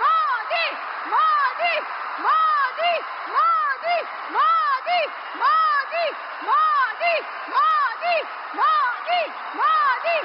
ಮೋದಿ ಮೋದಿ ಮೋದಿ ಮೋದಿ ಮೋದಿ ಮೋದಿ ಮೋದಿ ಮೋದಿ ಮೋದಿ ಮೋದಿ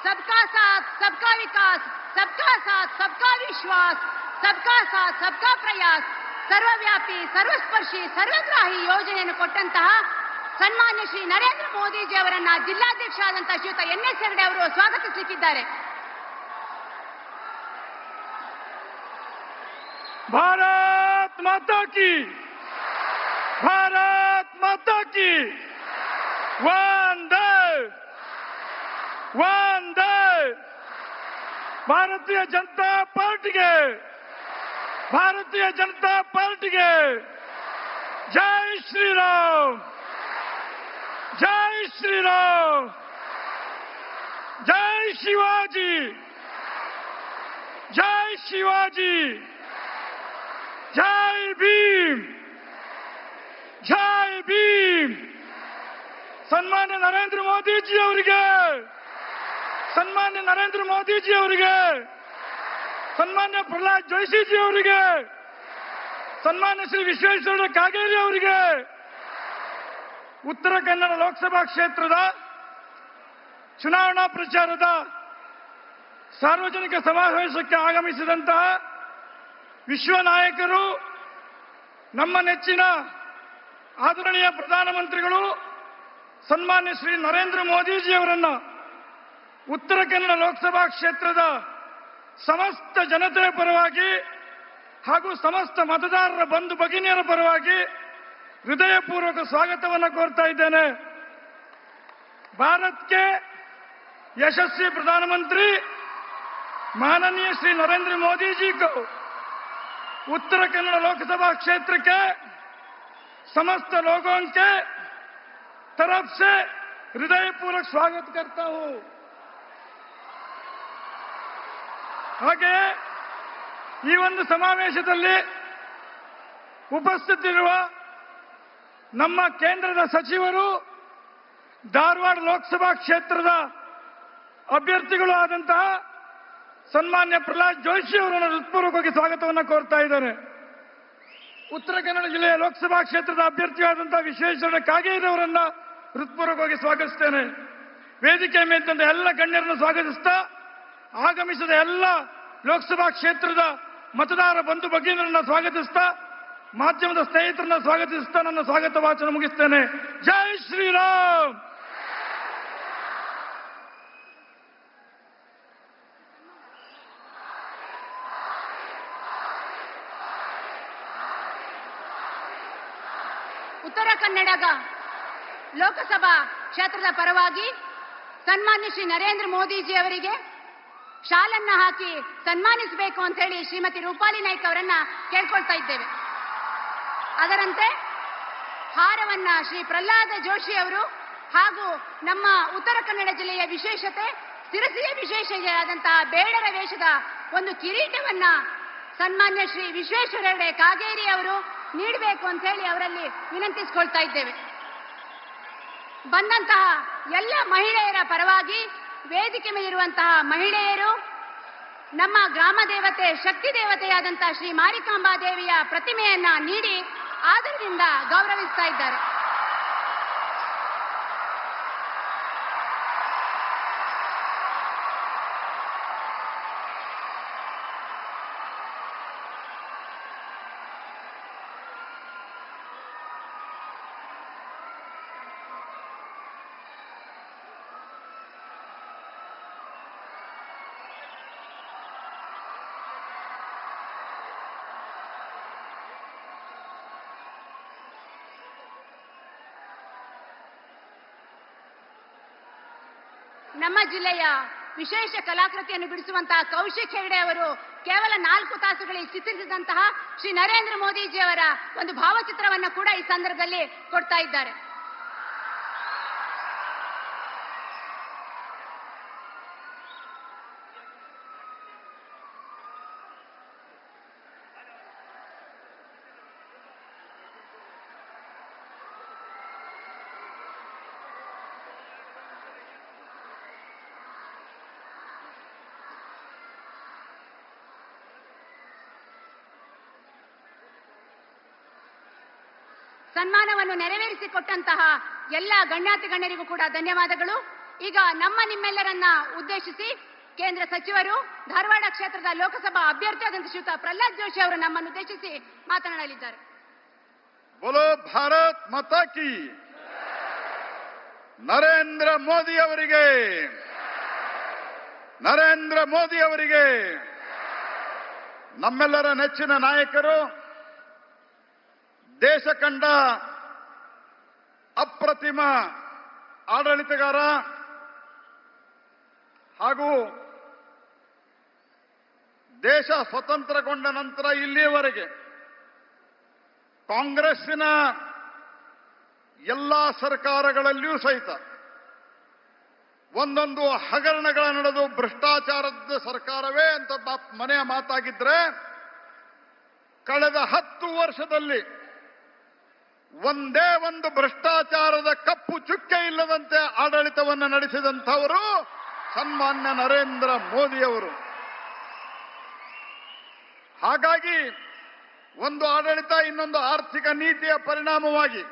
सबका साथ सबका विकास, सबका साथ सबका विश्वास, सबका साथ सबका प्रयास, सर्वव्यापी सर्वस्पर्शी सर्वग्राही ಯೋಜನೆಯನ್ನು ಕೊಟ್ಟಂತಹ ಸನ್ಮಾನ್ಯ ಶ್ರೀ ನರೇಂದ್ರ ಮೋದಿಜಿ ಅವರನ್ನ ಜಿಲ್ಲಾಧ್ಯಕ್ಷರಾದಂತಹ ಶ್ರೀಯುತ ಎನ್.ಎಸ್. ಹೆಗಡೆ ಅವರು ಸ್ವಾಗತಿಸಲಿದ್ದಾರೆ. ಭಾರತ್ ಮಾತಾ ಕಿ, ಭಾರತ್ ಮಾತಾ ಕಿ, ವಂದೇ ವಂದೇ ಭಾರತೀಯ ಜನತಾ ಪಾರ್ಟಿಗೆ, ಭಾರತೀಯ ಜನತಾ ಪಾರ್ಟಿಗೆ ಜೈ ಶ್ರೀರಾಮ್, ಜೈ ಶ್ರೀರಾಮ್, ಜೈ ಶಿವಾಜಿ, ಜೈ ಶಿವಾಜಿ, ಜೈ ಭೀಮ್, ಜೈ ಭೀಮ್. ಸನ್ಮಾನ್ಯ ನರೇಂದ್ರ ಮೋದಿಜಿ ಅವರಿಗೆ, ಸನ್ಮಾನ್ಯ ನರೇಂದ್ರ ಮೋದಿಜಿ ಅವರಿಗೆ, ಸನ್ಮಾನ್ಯ ಪ್ರಹ್ಲಾದ್ ಜೋಶಿಜಿ ಅವರಿಗೆ, ಸನ್ಮಾನ್ಯ ಶ್ರೀ ವಿಶ್ವೇಶ್ವರ ಕಾಗೇರಿ ಅವರಿಗೆ, ಉತ್ತರ ಕನ್ನಡ ಲೋಕಸಭಾ ಕ್ಷೇತ್ರದ ಚುನಾವಣಾ ಪ್ರಚಾರದ ಸಾರ್ವಜನಿಕ ಸಮಾವೇಶಕ್ಕೆ ಆಗಮಿಸಿದಂತಹ ವಿಶ್ವ ನಾಯಕರು, ನಮ್ಮ ನೆಚ್ಚಿನ ಆದರಣೀಯ ಪ್ರಧಾನಮಂತ್ರಿಗಳು ಸನ್ಮಾನ್ಯ ಶ್ರೀ ನರೇಂದ್ರ ಮೋದಿಜಿ ಅವರನ್ನ ಉತ್ತರ ಕನ್ನಡ ಲೋಕಸಭಾ ಕ್ಷೇತ್ರದ ಸಮಸ್ತ ಜನತೆಯ ಪರವಾಗಿ ಹಾಗೂ ಸಮಸ್ತ ಮತದಾರರ ಬಂಧು ಭಗಿನಿಯರ ಪರವಾಗಿ ಹೃದಯಪೂರ್ವಕ ಸ್ವಾಗತವನ್ನು ಕೋರ್ತಾ ಇದ್ದೇನೆ. ಭಾರತಕ್ಕೆ यशस्वी प्रधानमंत्री माननीय श्री नरेंद्र मोदी जी को उत्तर कन्नड़ लोकसभा क्षेत्र के समस्त लोगों के तरफ से हृदयपूर्वक स्वागत करता हूं. ಹಾಗೆ ಈ ಒಂದು ಸಮಾವೇಶದಲ್ಲಿ ಉಪಸ್ಥಿತರಿರುವ ನಮ್ಮ ಕೇಂದ್ರದ ಸಚಿವರು, ಧಾರವಾಡ ಲೋಕಸಭಾ ಕ್ಷೇತ್ರದ ಅಭ್ಯರ್ಥಿಗಳು ಆದಂತಹ ಸನ್ಮಾನ್ಯ ಪ್ರಹ್ಲಾದ್ ಜೋಶಿ ಅವರನ್ನು ಹೃತ್ಪೂರ್ವಕವಾಗಿ ಸ್ವಾಗತವನ್ನು ಕೋರ್ತಾ ಇದ್ದಾರೆ. ಉತ್ತರ ಕನ್ನಡ ಜಿಲ್ಲೆಯ ಲೋಕಸಭಾ ಕ್ಷೇತ್ರದ ಅಭ್ಯರ್ಥಿಯಾದಂತಹ ವಿಶ್ವೇಶ್ವರ ಕಾಗೇರಿ ಅವರನ್ನ ಹೃತ್ಪೂರ್ವಕವಾಗಿ ಸ್ವಾಗತಿಸ್ತೇನೆ. ವೇದಿಕೆ ಮೇಲಿದ್ದಂತ ಎಲ್ಲ ಗಣ್ಯರನ್ನು ಸ್ವಾಗತಿಸ್ತಾ, ಆಗಮಿಸಿದ ಎಲ್ಲ ಲೋಕಸಭಾ ಕ್ಷೇತ್ರದ ಮತದಾರ ಬಂಧು ಭಗಿನಿಯರನ್ನ ಸ್ವಾಗತಿಸ್ತಾ, ಮಾಧ್ಯಮದ ಸ್ನೇಹಿತರನ್ನ ಸ್ವಾಗತಿಸ್ತಾ ನನ್ನ ಸ್ವಾಗತ ವಾಚನ ಮುಗಿಸ್ತೇನೆ. ಜೈ ಶ್ರೀರಾಮ್. ಉತ್ತರ ಕನ್ನಡ ಲೋಕಸಭಾ ಕ್ಷೇತ್ರದ ಪರವಾಗಿ ಸನ್ಮಾನ್ಯ ಶ್ರೀ ನರೇಂದ್ರ ಮೋದಿಜಿ ಅವರಿಗೆ ಶಾಲನ್ನ ಹಾಕಿ ಸನ್ಮಾನಿಸಬೇಕು ಅಂತ ಹೇಳಿ ಶ್ರೀಮತಿ ರೂಪಾಲಿ ನಾಯ್ಕ ಅವರನ್ನ ಕೇಳ್ಕೊಳ್ತಾ ಇದ್ದೇವೆ. ಅದರಂತೆ ಹಾರವನ್ನ ಶ್ರೀ ಪ್ರಹ್ಲಾದ ಜೋಶಿ ಅವರು ಹಾಗೂ ನಮ್ಮ ಉತ್ತರ ಕನ್ನಡ ಜಿಲ್ಲೆಯ ವಿಶೇಷತೆ ಸಿರಸಿಯ ವಿಶೇಷತೆಯಾದಂತಹ ಬೇಡರ ವೇಷದ ಒಂದು ಕಿರೀಟವನ್ನ ಸನ್ಮಾನ್ಯ ಶ್ರೀ ವಿಶ್ವೇಶ್ವರ ಕಾಗೇರಿ ಅವರು ನೀಡಬೇಕು ಅಂತ ಹೇಳಿ ಅವರಲ್ಲಿ ವಿನಂತಿಸಿಕೊಳ್ತಾ ಇದ್ದೇವೆ. ಬಂದಂತಹ ಎಲ್ಲ ಮಹಿಳೆಯರ ಪರವಾಗಿ ವೇದಿಕೆ ಮೇಲಿರುವಂತಹ ಮಹಿಳೆಯರು ನಮ್ಮ ಗ್ರಾಮ ದೇವತೆ ಶಕ್ತಿ ದೇವತೆಯಾದಂತಹ ಶ್ರೀ ಮಾರಿಕಾಂಬಾ ದೇವಿಯ ಪ್ರತಿಮೆಯನ್ನ ನೀಡಿ ಆದರದಿಂದ ಗೌರವಿಸ್ತಾ ಇದ್ದಾರೆ. ನಮ್ಮ ಜಿಲ್ಲೆಯ ವಿಶೇಷ ಕಲಾಕೃತಿಯನ್ನು ಬಿಡಿಸುವಂತಹ ಕೌಶಿಕ್ ಹೆಗಡೆ ಅವರು ಕೇವಲ 4 ತಾಸುಗಳಲ್ಲಿ ಚಿತ್ರಿಸಿದಂತಹ ಶ್ರೀ ನರೇಂದ್ರ ಮೋದಿಜಿಯವರ ಒಂದು ಭಾವಚಿತ್ರವನ್ನು ಕೂಡ ಈ ಸಂದರ್ಭದಲ್ಲಿ ಕೊಡ್ತಾ ಇದ್ದಾರೆ. ಸನ್ಮಾನವನ್ನು ನೆರವೇರಿಸಿಕೊಟ್ಟಂತಹ ಎಲ್ಲ ಗಣ್ಯಾತಿ ಗಣ್ಯರಿಗೂ ಕೂಡ ಧನ್ಯವಾದಗಳು. ಈಗ ನಿಮ್ಮೆಲ್ಲರನ್ನ ಉದ್ದೇಶಿಸಿ ಕೇಂದ್ರ ಸಚಿವರು ಧಾರವಾಡ ಕ್ಷೇತ್ರದ ಲೋಕಸಭಾ ಅಭ್ಯರ್ಥಿಯಾದಂತಹ ಶ್ರೀಯುತ ಪ್ರಹ್ಲಾದ್ ಜೋಶಿ ಅವರು ನಮ್ಮನ್ನು ಉದ್ದೇಶಿಸಿ ಮಾತನಾಡಲಿದ್ದಾರೆ. ಬೋಲೋ ಭಾರತ್ ಮಾತಾ ಕಿ, ನರೇಂದ್ರ ಮೋದಿ ಅವರಿಗೆ, ನರೇಂದ್ರ ಮೋದಿ ಅವರಿಗೆ. ನಮ್ಮೆಲ್ಲರ ನೆಚ್ಚಿನ ನಾಯಕರು, ದೇಶ ಕಂಡ ಅಪ್ರತಿಮ ಆಡಳಿತಗಾರ ಹಾಗೂ ದೇಶ ಸ್ವತಂತ್ರಗೊಂಡ ನಂತರ ಇಲ್ಲಿಯವರೆಗೆ ಕಾಂಗ್ರೆಸ್ಸಿನ ಎಲ್ಲಾ ಸರ್ಕಾರಗಳಲ್ಲಿಯೂ ಸಹಿತ ಒಂದೊಂದು ಹಗರಣಗಳ ನಡೆದು ಭ್ರಷ್ಟಾಚಾರದ ಸರ್ಕಾರವೇ ಅಂತ ಮನೆಯ ಮಾತಾಗಿದ್ರೆ, ಕಳೆದ 10 ವರ್ಷದಲ್ಲಿ ಒಂದೇ ಒಂದು ಭ್ರಷ್ಟಾಚಾರದ ಕಪ್ಪು ಚುಕ್ಕೆ ಇಲ್ಲದಂತೆ ಆಡಳಿತವನ್ನು ನಡೆಸಿದಂಥವರು ಸನ್ಮಾನ್ಯ ನರೇಂದ್ರ ಮೋದಿಯವರು. ಹಾಗಾಗಿ ಒಂದು ಆಡಳಿತ ಇನ್ನೊಂದು ಆರ್ಥಿಕ ನೀತಿಯ ಪರಿಣಾಮವಾಗಿ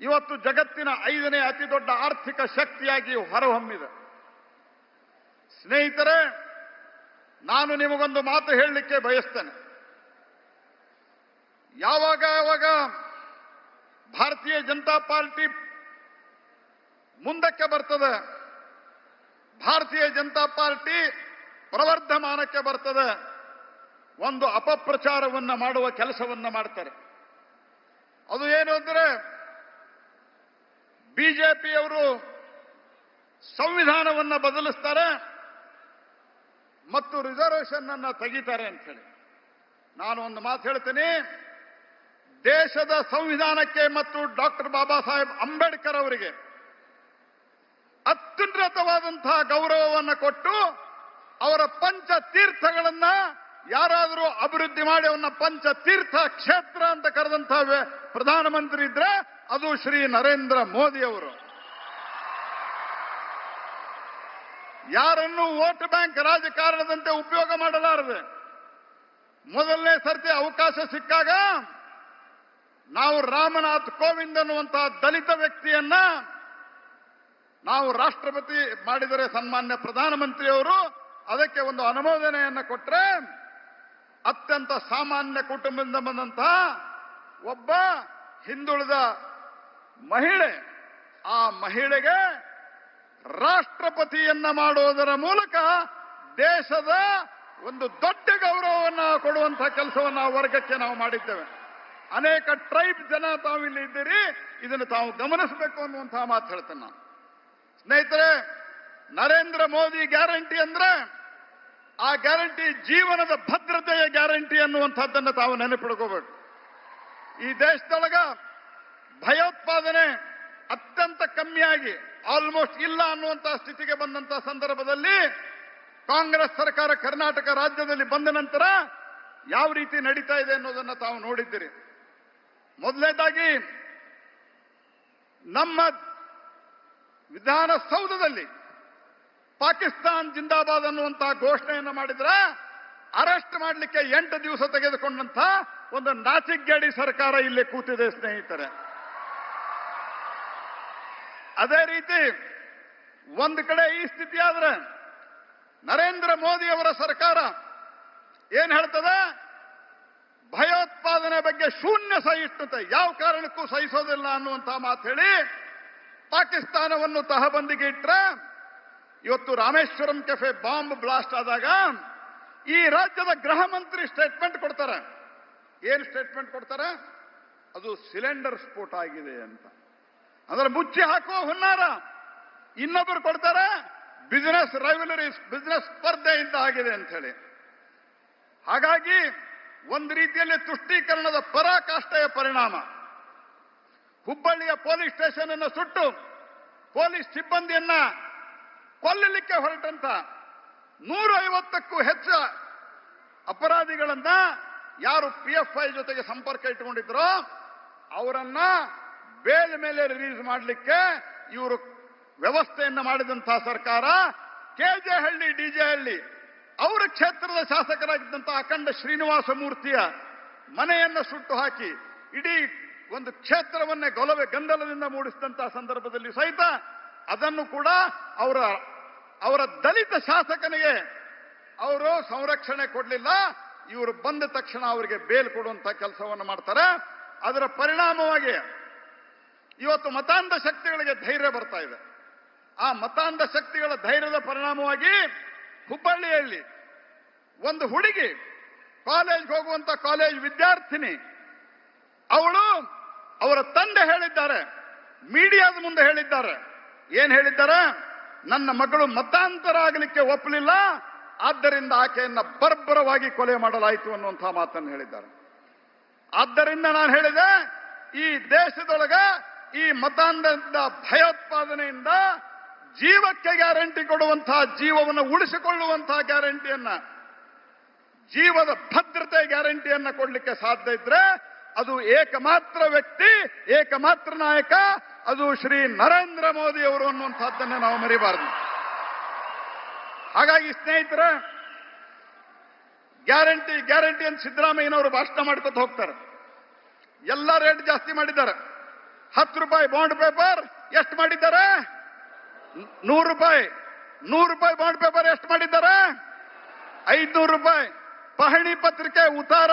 ಇವತ್ತು ಜಗತ್ತಿನ 5ನೇ ಅತಿ ದೊಡ್ಡ ಆರ್ಥಿಕ ಶಕ್ತಿಯಾಗಿ ಹೊರಹೊಮ್ಮಿದೆ. ಸ್ನೇಹಿತರೆ, ನಾನು ನಿಮಗೊಂದು ಮಾತು ಹೇಳಲಿಕ್ಕೆ ಬಯಸ್ತೇನೆ. ಯಾವಾಗ ಭಾರತೀಯ ಜನತಾ ಪಾರ್ಟಿ ಮುಂದಕ್ಕೆ ಬರ್ತದೆ, ಭಾರತೀಯ ಜನತಾ ಪಾರ್ಟಿ ಪ್ರವರ್ಧಮಾನಕ್ಕೆ ಬರ್ತದೆ, ಒಂದು ಅಪಪ್ರಚಾರವನ್ನ ಮಾಡುವ ಕೆಲಸವನ್ನ ಮಾಡ್ತಾರೆ. ಅದು ಏನು ಅಂದ್ರೆ, ಬಿಜೆಪಿಯವರು ಸಂವಿಧಾನವನ್ನ ಬದಲಿಸ್ತಾರೆ ಮತ್ತು ರಿಸರ್ವೇಶನ್ ಅನ್ನ ತೆಗಿತಾರೆ ಅಂತ ಹೇಳಿ. ನಾನು ಒಂದು ಮಾತು ಹೇಳ್ತೀನಿ, ದೇಶದ ಸಂವಿಧಾನಕ್ಕೆ ಮತ್ತು ಡಾಕ್ಟರ್ ಬಾಬಾ ಸಾಹೇಬ್ ಅಂಬೇಡ್ಕರ್ ಅವರಿಗೆ ಅತ್ಯುನ್ನತವಾದಂತಹ ಗೌರವವನ್ನು ಕೊಟ್ಟು ಅವರ ಪಂಚ ತೀರ್ಥಗಳನ್ನ ಯಾರಾದರೂ ಅಭಿವೃದ್ಧಿ ಮಾಡಿ ಅವನ್ನ ಪಂಚ ತೀರ್ಥ ಕ್ಷೇತ್ರ ಅಂತ ಕರೆದಂತಹ ಪ್ರಧಾನಮಂತ್ರಿ ಇದ್ರೆ ಅದು ಶ್ರೀ ನರೇಂದ್ರ ಮೋದಿ ಅವರು. ಯಾರನ್ನು ವೋಟ್ ಬ್ಯಾಂಕ್ ರಾಜಕಾರಣದಂತೆ ಉಪಯೋಗ ಮಾಡಲಾರದೆ, ಮೊದಲನೇ ಸರ್ತಿ ಅವಕಾಶ ಸಿಕ್ಕಾಗ ನಾವು ರಾಮನಾಥ್ ಕೋವಿಂದ್ ಅನ್ನುವಂತಹ ದಲಿತ ವ್ಯಕ್ತಿಯನ್ನ ನಾವು ರಾಷ್ಟ್ರಪತಿ ಮಾಡಿದರೆ ಸನ್ಮಾನ್ಯ ಪ್ರಧಾನಮಂತ್ರಿಯವರು ಅದಕ್ಕೆ ಒಂದು ಅನುಮೋದನೆಯನ್ನು ಕೊಟ್ಟರೆ, ಅತ್ಯಂತ ಸಾಮಾನ್ಯ ಕುಟುಂಬದಿಂದ ಬಂದಂತಹ ಒಬ್ಬ ಹಿಂದುಳಿದ ಮಹಿಳೆ, ಆ ಮಹಿಳೆಗೆ ರಾಷ್ಟ್ರಪತಿಯನ್ನ ಮಾಡುವುದರ ಮೂಲಕ ದೇಶದ ಒಂದು ದೊಡ್ಡ ಗೌರವವನ್ನು ಕೊಡುವಂತಹ ಕೆಲಸವನ್ನು ಆ ವರ್ಗಕ್ಕೆ ನಾವು ಮಾಡಿದ್ದೇವೆ. ಅನೇಕ ಟ್ರೈಬ್ ಜನ ತಾವು ಇಲ್ಲಿ ಇದ್ದೀರಿ, ಇದನ್ನು ತಾವು ಗಮನಿಸಬೇಕು ಅನ್ನುವಂತಹ ಮಾತು ಹೇಳ್ತೇನೆ ನಾನು. ಸ್ನೇಹಿತರೆ, ನರೇಂದ್ರ ಮೋದಿ ಗ್ಯಾರಂಟಿ ಅಂದ್ರೆ ಆ ಗ್ಯಾರಂಟಿ ಜೀವನದ ಭದ್ರತೆಯ ಗ್ಯಾರಂಟಿ ಅನ್ನುವಂಥದ್ದನ್ನು ತಾವು ನೆನಪಿಡ್ಕೋಬೇಕು. ಈ ದೇಶದೊಳಗ ಭಯೋತ್ಪಾದನೆ ಅತ್ಯಂತ ಕಮ್ಮಿಯಾಗಿ ಆಲ್ಮೋಸ್ಟ್ ಇಲ್ಲ ಅನ್ನುವಂತಹ ಸ್ಥಿತಿಗೆ ಬಂದಂತಹ ಸಂದರ್ಭದಲ್ಲಿ ಕಾಂಗ್ರೆಸ್ ಸರ್ಕಾರ ಕರ್ನಾಟಕ ರಾಜ್ಯದಲ್ಲಿ ಬಂದ ನಂತರ ಯಾವ ರೀತಿ ನಡೀತಾ ಇದೆ ಅನ್ನೋದನ್ನು ತಾವು ನೋಡಿದ್ದೀರಿ. ಮೊದಲನೇದಾಗಿ ನಮ್ಮ ವಿಧಾನಸೌಧದಲ್ಲಿ ಪಾಕಿಸ್ತಾನ್ ಜಿಂದಾಬಾದ್ ಅನ್ನುವಂತಹ ಘೋಷಣೆಯನ್ನು ಮಾಡಿದ್ರೆ ಅರೆಸ್ಟ್ ಮಾಡಲಿಕ್ಕೆ 8 ದಿವಸ ತೆಗೆದುಕೊಂಡಂತ ಒಂದು ನಾಚಿಗೇಡಿ ಸರ್ಕಾರ ಇಲ್ಲಿ ಕೂತಿದೆ ಸ್ನೇಹಿತರೆ. ಅದೇ ರೀತಿ ಒಂದು ಕಡೆ ಈ ಸ್ಥಿತಿ ಆದ್ರೆ ನರೇಂದ್ರ ಮೋದಿ ಅವರ ಸರ್ಕಾರ ಏನ್ ಹೇಳ್ತದೆ, ಭಯೋತ್ಪಾದನೆ ಬಗ್ಗೆ ಶೂನ್ಯ ಸಹಿಷ್ಣುತೆ, ಯಾವ ಕಾರಣಕ್ಕೂ ಸಹಿಸೋದಿಲ್ಲ ಅನ್ನುವಂತಹ ಮಾತು ಹೇಳಿ ಪಾಕಿಸ್ತಾನವನ್ನು ತಹಬಂದಿಗೆ ಇಟ್ರೆ, ಇವತ್ತು ರಾಮೇಶ್ವರಂ ಕೆಫೆ ಬಾಂಬ್ ಬ್ಲಾಸ್ಟ್ ಆದಾಗ ಈ ರಾಜ್ಯದ ಗೃಹ ಮಂತ್ರಿ ಸ್ಟೇಟ್ಮೆಂಟ್ ಕೊಡ್ತಾರೆ. ಏನ್ ಸ್ಟೇಟ್ಮೆಂಟ್ ಕೊಡ್ತಾರೆ? ಅದು ಸಿಲಿಂಡರ್ ಸ್ಫೋಟ ಆಗಿದೆ ಅಂತ. ಅಂದ್ರೆ ಮುಚ್ಚಿ ಹಾಕುವ ಹುನ್ನಾರ. ಇನ್ನೊಬ್ರು ಕೊಡ್ತಾರೆ ಬಿಸಿನೆಸ್ ರೈವಲರೀಸ್, ಬಿಸಿನೆಸ್ ಸ್ಪರ್ಧೆಯಿಂದ ಆಗಿದೆ ಅಂತ ಹೇಳಿ. ಹಾಗಾಗಿ ಒಂದು ರೀತಿಯಲ್ಲಿ ತುಷ್ಟೀಕರಣದ ಪರಾಕಾಷ್ಠೆಯ ಪರಿಣಾಮ. ಹುಬ್ಬಳ್ಳಿಯ ಪೊಲೀಸ್ ಸ್ಟೇಷನ್ ಅನ್ನು ಸುಟ್ಟು ಪೊಲೀಸ್ ಸಿಬ್ಬಂದಿಯನ್ನ ಕೊಲ್ಲಲಿಕ್ಕೆ ಹೊರಟಂತ 150ಕ್ಕೂ ಹೆಚ್ಚು ಅಪರಾಧಿಗಳನ್ನ ಯಾರು PFI ಜೊತೆಗೆ ಸಂಪರ್ಕ ಇಟ್ಟುಕೊಂಡಿದ್ರೋ ಅವರನ್ನ ಬೇಲ್ ಮೇಲೆ ರಿಲೀಸ್ ಮಾಡಲಿಕ್ಕೆ ಇವರು ವ್ಯವಸ್ಥೆಯನ್ನ ಮಾಡಿದಂತಹ ಸರ್ಕಾರ. ಕೆಜೆಹಳ್ಳಿ, ಡಿಜೆಹಳ್ಳಿ ಅವರ ಕ್ಷೇತ್ರದ ಶಾಸಕರಾಗಿದ್ದಂತಹ ಅಖಂಡ ಶ್ರೀನಿವಾಸ ಮೂರ್ತಿಯ ಮನೆಯನ್ನು ಸುಟ್ಟು ಹಾಕಿ ಇಡೀ ಒಂದು ಕ್ಷೇತ್ರವನ್ನೇ ಗೊಲವೆ ಗಂದಲದಿಂದ ಮೂಡಿಸಿದಂತಹ ಸಂದರ್ಭದಲ್ಲಿ ಸಹಿತ ಅದನ್ನು ಕೂಡ ಅವರ ದಲಿತ ಶಾಸಕನಿಗೆ ಅವರು ಸಂರಕ್ಷಣೆ ಕೊಡಲಿಲ್ಲ. ಇವರು ಬಂದ ತಕ್ಷಣ ಅವರಿಗೆ ಬೇಲ್ ಕೊಡುವಂತ ಕೆಲಸವನ್ನು ಮಾಡ್ತಾರೆ. ಅದರ ಪರಿಣಾಮವಾಗಿ ಇವತ್ತು ಮತಾಂಧ ಶಕ್ತಿಗಳಿಗೆ ಧೈರ್ಯ ಬರ್ತಾ ಇದೆ. ಆ ಮತಾಂಧ ಶಕ್ತಿಗಳ ಧೈರ್ಯದ ಪರಿಣಾಮವಾಗಿ ಹುಬ್ಬಳ್ಳಿಯಲ್ಲಿ ಒಂದು ಹುಡುಗಿ ಕಾಲೇಜ್ಗೆ ಹೋಗುವಂತ ಕಾಲೇಜ್ ವಿದ್ಯಾರ್ಥಿನಿ ಅವಳು ಅವರ ತಂದೆ ಹೇಳಿದ್ದಾರೆ, ಮೀಡಿಯಾದ ಮುಂದೆ ಹೇಳಿದ್ದಾರೆ. ಏನ್ ಹೇಳಿದ್ದಾರೆ? ನನ್ನ ಮಗಳು ಮತಾಂತರ ಆಗಲಿಕ್ಕೆ ಒಪ್ಪಲಿಲ್ಲ, ಆದ್ದರಿಂದ ಆಕೆಯನ್ನ ಬರ್ಬರವಾಗಿ ಕೊಲೆ ಮಾಡಲಾಯಿತು ಅನ್ನುವಂತಹ ಮಾತನ್ನು ಹೇಳಿದ್ದಾರೆ. ಆದ್ದರಿಂದ ನಾನು ಹೇಳಿದೆ, ಈ ದೇಶದೊಳಗ ಈ ಮತಾಂಧದ ಭಯೋತ್ಪಾದನೆಯಿಂದ ಜೀವಕ್ಕೆ ಗ್ಯಾರಂಟಿ ಕೊಡುವಂತಹ, ಜೀವವನ್ನು ಉಳಿಸಿಕೊಳ್ಳುವಂತಹ ಗ್ಯಾರಂಟಿಯನ್ನ, ಜೀವದ ಭದ್ರತೆ ಗ್ಯಾರಂಟಿಯನ್ನ ಕೊಡಲಿಕ್ಕೆ ಸಾಧ್ಯ ಇದ್ರೆ ಅದು ಏಕಮಾತ್ರ ವ್ಯಕ್ತಿ, ಏಕಮಾತ್ರ ನಾಯಕ, ಅದು ಶ್ರೀ ನರೇಂದ್ರ ಮೋದಿ ಅವರು ಅನ್ನುವಂಥದ್ದನ್ನು ನಾವು ಮರಿಬಾರದು. ಹಾಗಾಗಿ ಸ್ನೇಹಿತರೆ, ಗ್ಯಾರಂಟಿ ಗ್ಯಾರಂಟಿ ಅಂತ ಸಿದ್ದರಾಮಯ್ಯನವರು ಭಾಷಣ ಮಾಡ್ಕೊತ ಹೋಗ್ತಾರೆ. ಎಲ್ಲ ರೇಟ್ ಜಾಸ್ತಿ ಮಾಡಿದ್ದಾರೆ. 10 ರೂಪಾಯಿ ಬಾಂಡ್ ಪೇಪರ್ ಎಷ್ಟು ಮಾಡಿದ್ದಾರೆ? 100 ರೂಪಾಯಿ. 100 ರೂಪಾಯಿ ಬಾಂಡ್ ಪೇಪರ್ ಎಷ್ಟು ಮಾಡಿದ್ದಾರೆ? 500 ರೂಪಾಯಿ. ಪಹಣಿ ಪತ್ರಿಕೆ ಉತ್ತಾರ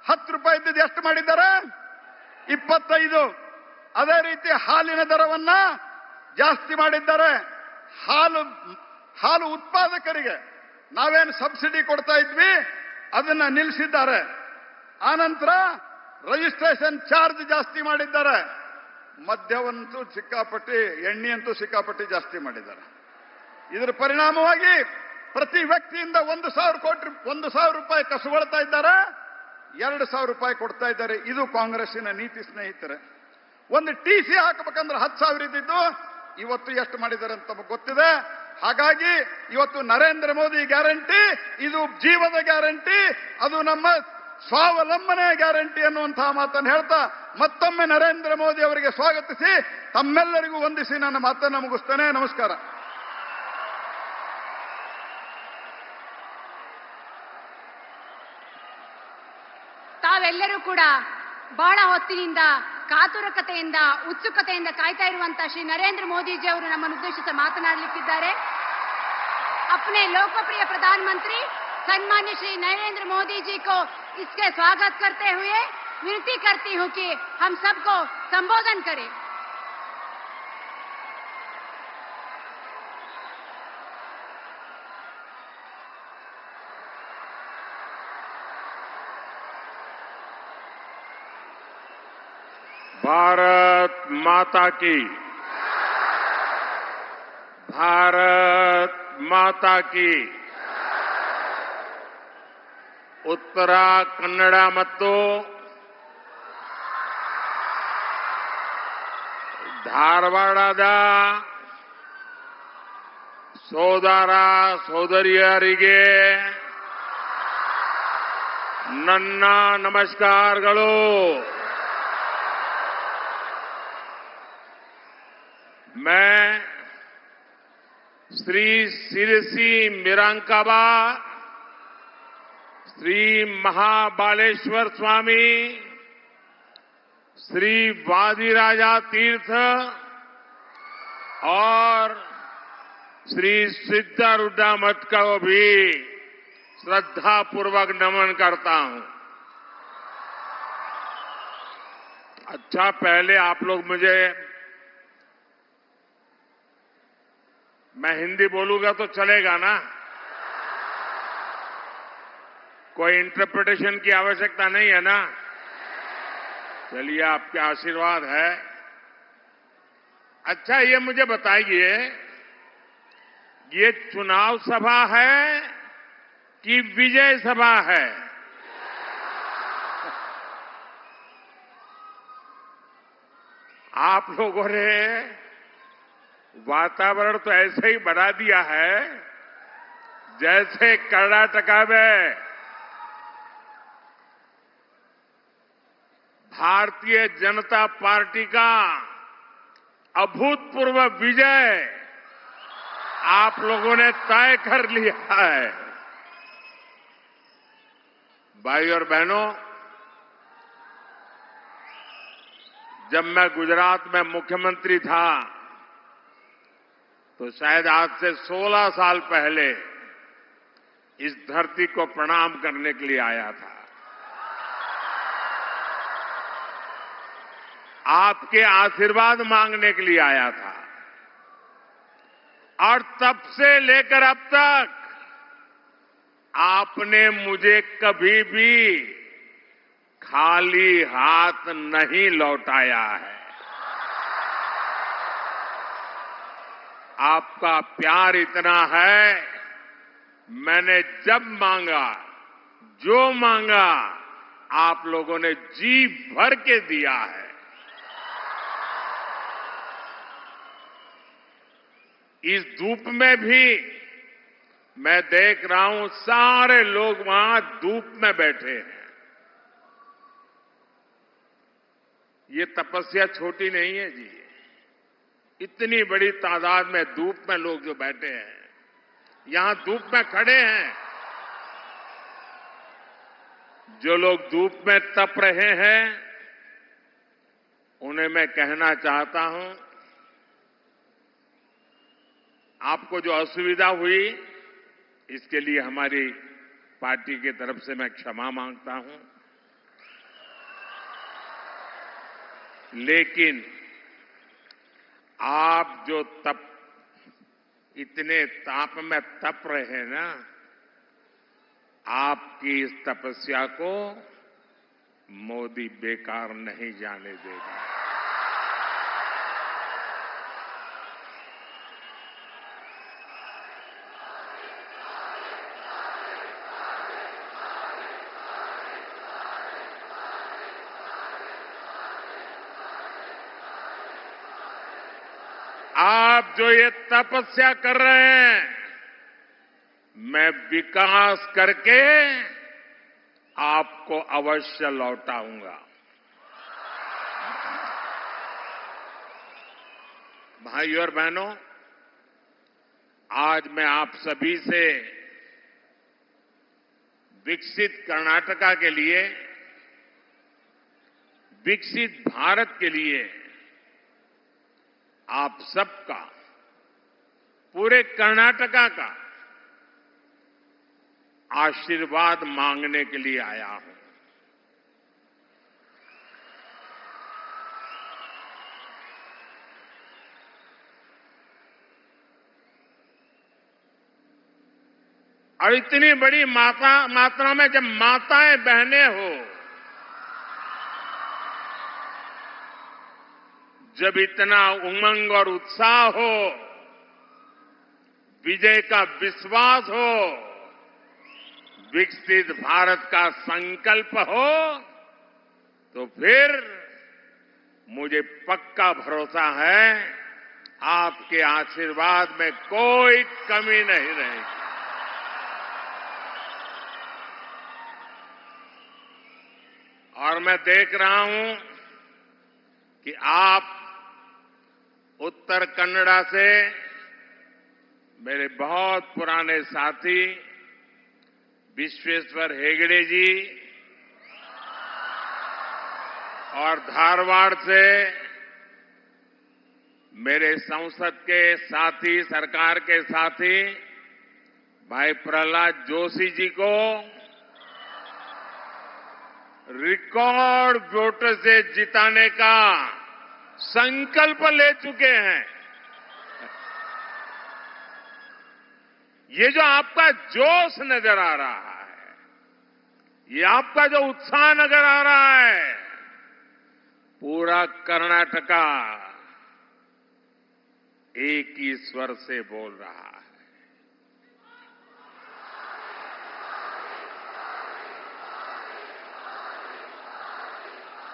10 ರೂಪಾಯಿ ಇದ್ದಿದ್ದು ಎಷ್ಟು ಮಾಡಿದ್ದಾರೆ? 25. ಅದೇ ರೀತಿ ಹಾಲಿನ ದರವನ್ನ ಜಾಸ್ತಿ ಮಾಡಿದ್ದಾರೆ. ಹಾಲು ಉತ್ಪಾದಕರಿಗೆ ನಾವೇನು ಸಬ್ಸಿಡಿ ಕೊಡ್ತಾ ಇದ್ವಿ ಅದನ್ನ ನಿಲ್ಲಿಸಿದ್ದಾರೆ. ಆನಂತರ ರಿಜಿಸ್ಟ್ರೇಷನ್ ಚಾರ್ಜ್ ಜಾಸ್ತಿ ಮಾಡಿದ್ದಾರೆ. ಮದ್ಯವಂತೂ ಸಿಕ್ಕಾಪಟ್ಟಿ, ಎಣ್ಣೆಯಂತೂ ಸಿಕ್ಕಾಪಟ್ಟಿ ಜಾಸ್ತಿ ಮಾಡಿದ್ದಾರೆ. ಇದರ ಪರಿಣಾಮವಾಗಿ ಪ್ರತಿ ವ್ಯಕ್ತಿಯಿಂದ 1,000 ರೂಪಾಯಿ ಕಸುಗೊಳ್ತಾ ಇದ್ದಾರೆ, 2,000 ರೂಪಾಯಿ ಕೊಡ್ತಾ ಇದ್ದಾರೆ. ಇದು ಕಾಂಗ್ರೆಸ್ಸಿನ ನೀತಿ ಸ್ನೇಹಿತರೆ. ಒಂದು TC ಹಾಕಬೇಕಂದ್ರೆ 10,000 ಇದ್ದಿದ್ದು ಇವತ್ತು ಎಷ್ಟು ಮಾಡಿದ್ದಾರೆ ಅಂತ ನಮಗೆ ಗೊತ್ತಿದೆ. ಹಾಗಾಗಿ ಇವತ್ತು ನರೇಂದ್ರ ಮೋದಿ ಗ್ಯಾರಂಟಿ ಇದು ಜೀವದ ಗ್ಯಾರಂಟಿ, ಅದು ನಮ್ಮ ಸ್ವಾವಲಂಬನೆ ಗ್ಯಾರಂಟಿ ಅನ್ನುವಂತಹ ಮಾತನ್ನು ಹೇಳ್ತಾ ಮತ್ತೊಮ್ಮೆ ನರೇಂದ್ರ ಮೋದಿ ಅವರಿಗೆ ಸ್ವಾಗತಿಸಿ ತಮ್ಮೆಲ್ಲರಿಗೂ ವಂದಿಸಿ ನನ್ನ ಮಾತನ್ನು ಮುಗಿಸ್ತೇನೆ. ನಮಸ್ಕಾರ. ತಾವೆಲ್ಲರೂ ಕೂಡ ಬಹಳ ಹೊತ್ತಿನಿಂದ ಕಾತುರಕತೆಯಿಂದ, ಉತ್ಸುಕತೆಯಿಂದ ಕಾಯ್ತಾ ಇರುವಂತಹ ಶ್ರೀ ನರೇಂದ್ರ ಮೋದಿಜಿ ಅವರು ನಮ್ಮನ್ನು ಉದ್ದೇಶಿಸಿ ಮಾತನಾಡಲಿಕ್ಕಿದ್ದಾರೆ. अपने लोकप्रिय प्रधानमंत्री सम्मान्य श्री नरेंद्र मोदी जी को इसके स्वागत करते हुए विनती करती हूं कि हम सबको संबोधन करें. भारत माता की, भारत माता की. ಉತ್ತರ ಕನ್ನಡ ಮತ್ತು ಧಾರವಾಡದ ಸೋದರ ಸೋದರಿಯರಿಗೆ ನನ್ನ ನಮಸ್ಕಾರಗಳು. मैं श्री सिरसी मिरांकाबा श्री महाबालेश्वर स्वामी श्री वादिराजा तीर्थ और श्री सिद्धारूढ़ा मठ को भी श्रद्धा पूर्वक नमन करता हूं. अच्छा, पहले आप लोग मुझे, मैं हिंदी बोलूंगा तो चलेगा ना? कोई इंटरप्रिटेशन की आवश्यकता नहीं है ना? चलिए, आपके आशीर्वाद है. अच्छा, ये मुझे बताइए, ये चुनाव सभा है कि विजय सभा है? आप लोगों ने वातावरण तो ऐसे ही बढ़ा दिया है जैसे कर्नाटका में भारतीय जनता पार्टी का अभूतपूर्व विजय आप लोगों ने तय कर लिया है। भाई और बहनों, जब मैं गुजरात में मुख्यमंत्री था तो शायद आज से 16 साल पहले इस धरती को प्रणाम करने के लिए आया था। आपके आशीर्वाद मांगने के लिए आया था और तब से लेकर अब तक आपने मुझे कभी भी खाली हाथ नहीं लौटाया है। आपका प्यार इतना है, मैंने जब मांगा, जो मांगा, आप लोगों ने जी भर के दिया है। इस धूप में भी मैं देख रहा हूं सारे लोग वहां धूप में बैठे हैं। ये तपस्या छोटी नहीं है जी। इतनी बड़ी तादाद में धूप में लोग जो बैठे हैं, यहां धूप में खड़े हैं, जो लोग धूप में तप रहे हैं, उन्हें मैं कहना चाहता हूं, आपको जो असुविधा हुई इसके लिए हमारी पार्टी की तरफ से मैं क्षमा मांगता हूं। लेकिन आप जो इतने ताप में तप रहे हैं ना, आपकी इस तपस्या को मोदी बेकार नहीं जाने देगा। आप जो ये तपस्या कर रहे हैं, मैं विकास करके आपको अवश्य लौटाऊंगा। भाई और बहनों, आज मैं आप सभी से विकसित कर्नाटका के लिए, विकसित भारत के लिए आप सबका, पूरे कर्नाटका का आशीर्वाद मांगने के लिए आया हूं। और इतनी बड़ी मात्रा में जब माताएं बहनें हो, जब इतना उमंग और उत्साह हो, विजय का विश्वास हो, विकसित भारत का संकल्प हो, तो फिर मुझे पक्का भरोसा है आपके आशीर्वाद में कोई कमी नहीं रहेगी। और मैं देख रहा हूं कि आप उत्तर कन्नड़ा से मेरे बहुत पुराने साथी विश्वेश्वर हेगड़े जी और धारवाड़ से मेरे संसद के साथी, सरकार के साथी भाई प्रहलाद जोशी जी को रिकॉर्ड वोट से जिताने का संकल्प ले चुके हैं। ये जो आपका जोश नजर आ रहा है, ये आपका जो उत्साह नजर आ रहा है, पूरा कर्नाटका एक ही स्वर से बोल रहा है।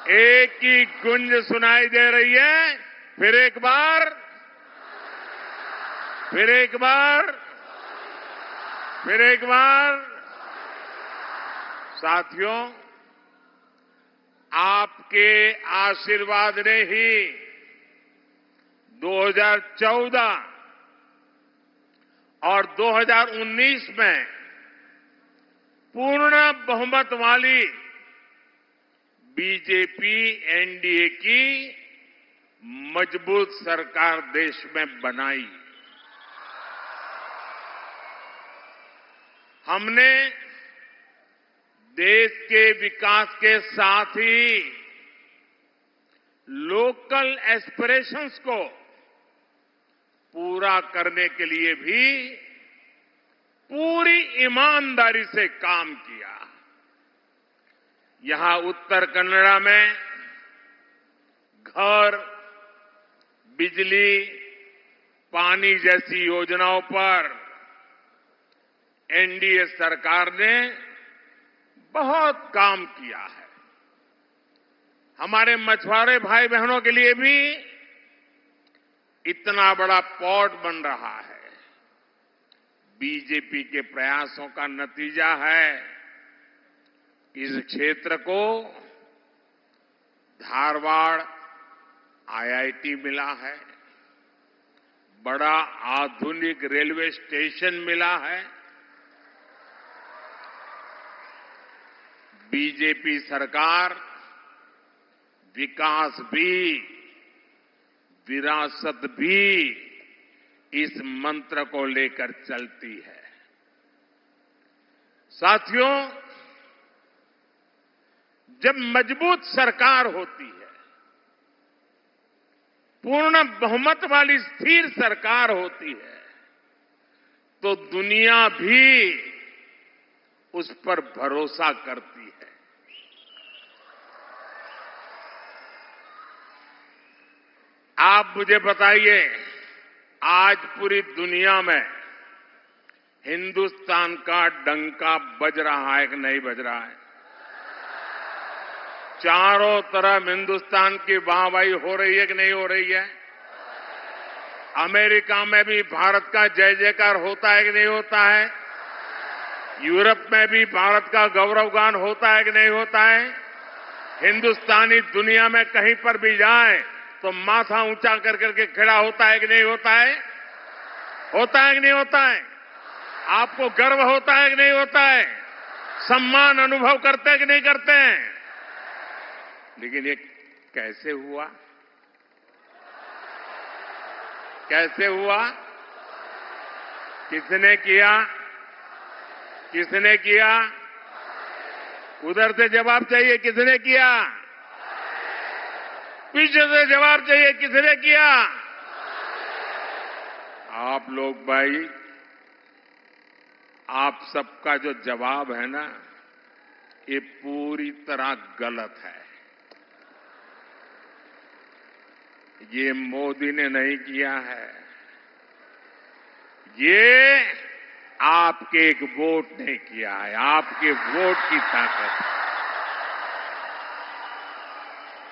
एक ही गुंज सुनाई दे रही है। फिर एक बार, फिर एक बार, फिर एक बार। साथियों, आपके आशीर्वाद ने ही 2014 और 2019 में पूर्ण बहुमत वाली बीजेपी एनडीए की मजबूत सरकार देश में बनाई। हमने देश के विकास के साथ ही लोकल एस्पिरेशंस को पूरा करने के लिए भी पूरी ईमानदारी से काम किया। यहां उत्तर कन्नड़ा में घर, बिजली, पानी जैसी योजनाओं पर एनडीए सरकार ने बहुत काम किया है। हमारे मछुआरे भाई बहनों के लिए भी इतना बड़ा पोर्ट बन रहा है। बीजेपी के प्रयासों का नतीजा है इस क्षेत्र को धारवाड़ आईआईटी मिला है, बड़ा आधुनिक रेलवे स्टेशन मिला है। बीजेपी सरकार विकास भी, विरासत भी इस मंत्र को लेकर चलती है। साथियों, जब मजबूत सरकार होती है, पूर्ण बहुमत वाली स्थिर सरकार होती है, तो दुनिया भी उस पर भरोसा करती है। आप मुझे बताइए, आज पूरी दुनिया में हिंदुस्तान का डंका बज रहा है कि नहीं बज रहा है? चारों तरफ हिंदुस्तान की वाहवाही हो रही है कि नहीं हो रही है? अमेरिका में भी भारत का जय जयकार होता है कि नहीं होता है? यूरोप में भी भारत का गौरवगान होता है कि नहीं होता है? हिंदुस्तानी दुनिया में कहीं पर भी जाए तो माथा ऊंचा कर करके खड़ा होता है कि नहीं होता है? होता है कि नहीं होता है? आपको गर्व होता है कि नहीं होता है? सम्मान अनुभव करते हैं कि नहीं करते हैं? लेकिन ये कैसे हुआ? कैसे हुआ? किसने किया? किसने किया? उधर से जवाब चाहिए, किसने किया? पीछे से जवाब चाहिए, किसने किया? आप लोग भाई, आप सबका जो जवाब है ना, ये पूरी तरह गलत है। ये मोदी ने नहीं किया है, ये आपके एक वोट ने किया है। आपके वोट की ताकत है।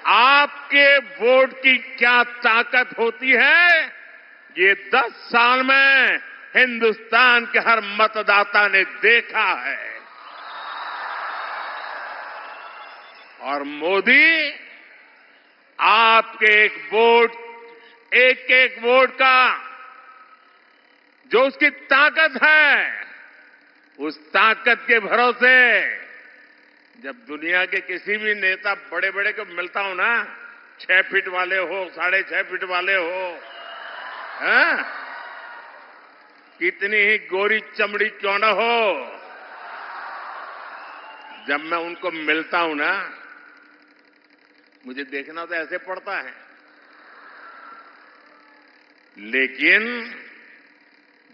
आपके वोट की क्या ताकत होती है, ये 10 साल में हिंदुस्तान के हर मतदाता ने देखा है। और मोदी आपके एक एक वोट का जो उसकी ताकत है, उस ताकत के भरोसे जब दुनिया के किसी भी नेता बड़े बड़े को मिलता हूं ना, 6 फीट वाले हो, 6.5 फीट वाले हो, हैं? कितनी ही गोरी चमड़ी क्यों न हो, जब मैं उनको मिलता हूं ना, मुझे देखना तो ऐसे पड़ता है। लेकिन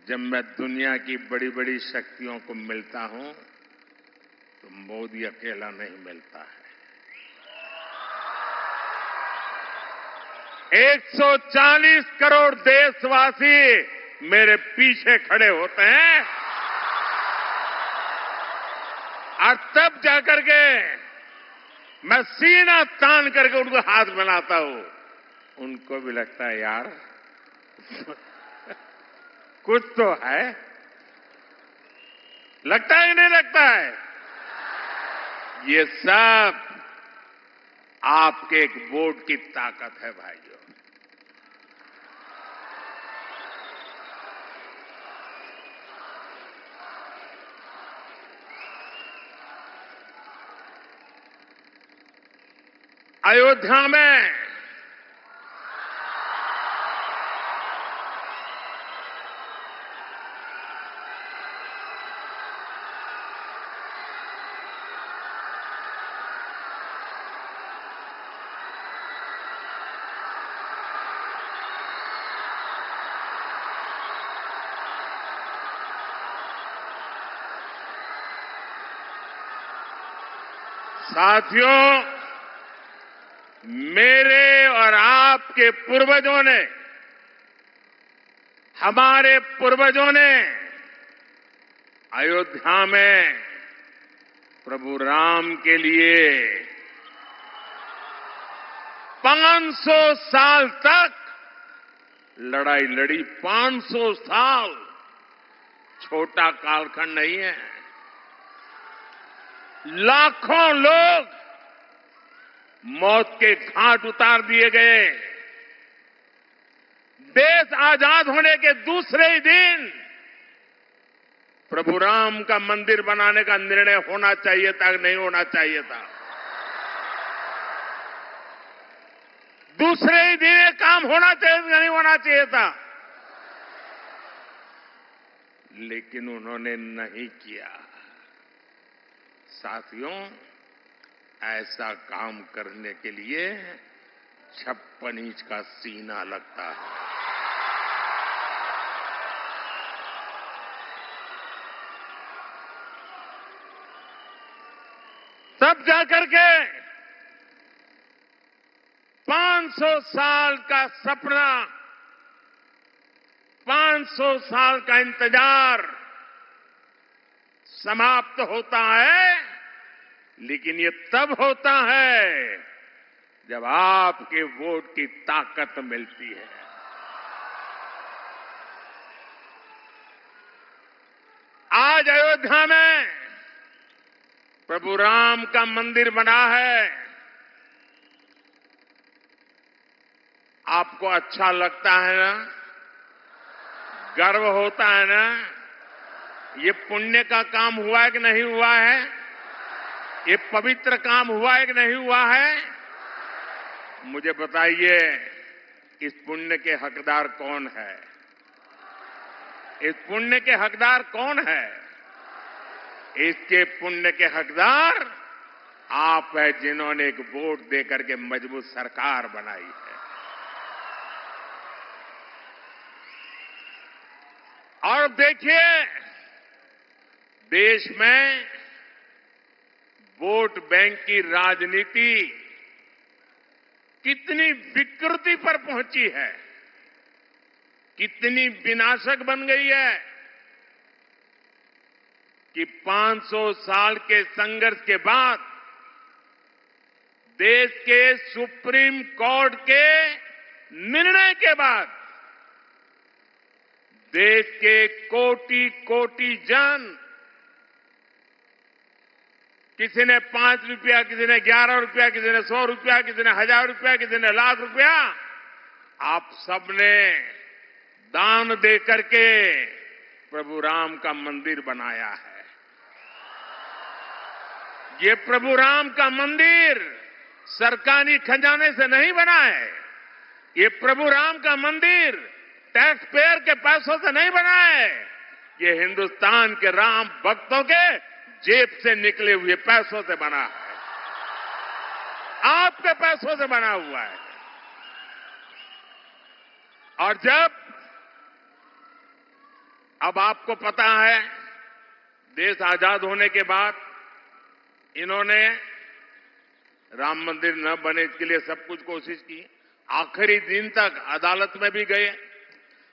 जब मैं दुनिया की बड़ी बड़ी शक्तियों को मिलता हूं तो मोदी अकेला नहीं मिलता है। 140 करोड़ देशवासी मेरे पीछे खड़े होते हैं और तब जाकर के मैं सीना तान करके उनको हाथ मिलाता हूं। उनको भी लगता है यार कुछ तो है, लगता है कि नहीं लगता है? ये सब आपके एक वोट की ताकत है भाइयों। अयोध्या में साथियों, मेरे और आपके पूर्वजों ने, हमारे पूर्वजों ने अयोध्या में प्रभु राम के लिए 500 साल तक लड़ाई लड़ी। 500 साल छोटा कालखंड नहीं है। लाखों लोग मौत के घाट उतार दिए गए। देश आजाद होने के दूसरे ही दिन प्रभु राम का मंदिर बनाने का निर्णय होना चाहिए था, नहीं होना चाहिए था? दूसरे ही दिन ये काम होना चाहिए था, नहीं होना चाहिए था? लेकिन उन्होंने नहीं किया। साथियों, ऐसा काम करने के लिए 56 इंच का सीना लगता है। तब जाकर के 500 साल का सपना, 500 साल का इंतजार समाप्त होता है। लेकिन ये तब होता है जब आपके वोट की ताकत मिलती है। आज अयोध्या में प्रभु राम का मंदिर बना है। आपको अच्छा लगता है ना? गर्व होता है ना? ये पुण्य का काम हुआ है कि नहीं हुआ है? ये पवित्र काम हुआ है कि नहीं हुआ है? मुझे बताइए, इस पुण्य के हकदार कौन है? इस पुण्य के हकदार कौन है? इसके पुण्य के हकदार आप है, जिन्होंने एक वोट देकर के मजबूत सरकार बनाई है। और देखिए, देश में वोट बैंक की राजनीति कितनी विकृति पर पहुंची है, कितनी विनाशक बन गई है कि 500 साल के संघर्ष के बाद देश के सुप्रीम कोर्ट के निर्णय के बाद देश के कोटि कोटि जन, किसी ने 5 रुपया, किसी ने 11 रुपया, किसी ने 100 रुपया, किसी ने 1000 रुपया, किसी ने लाख रुपया, आप सबने दान दे करके प्रभु राम का मंदिर बनाया है। ये प्रभु राम का मंदिर सरकारी खजाने से नहीं बना है। ये प्रभु राम का मंदिर टैक्स पेयर के पैसों से नहीं बना है। ये हिंदुस्तान के राम भक्तों के जेब से निकले हुए पैसों से बना है, आपके पैसों से बना हुआ है। और जब अब आपको पता है, देश आजाद होने के बाद इन्होंने राम मंदिर न बने इसके लिए सब कुछ कोशिश की। आखिरी दिन तक अदालत में भी गए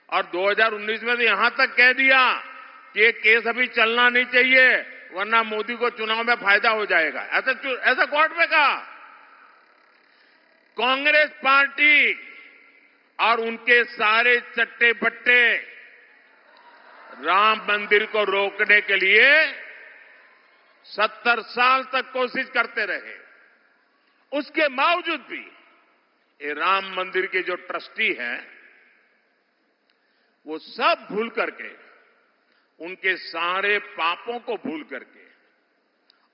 और 2019 में तो यहां तक कह दिया कि ये केस अभी चलना नहीं चाहिए वरना मोदी को चुनाव में फायदा हो जाएगा। ऐसा कोर्ट में कहा। कांग्रेस पार्टी और उनके सारे चट्टे बट्टे राम मंदिर को रोकने के लिए 70 साल तक कोशिश करते रहे। उसके बावजूद भी ये राम मंदिर के जो ट्रस्टी हैं वो सब भूल करके, उनके सारे पापों को भूल करके,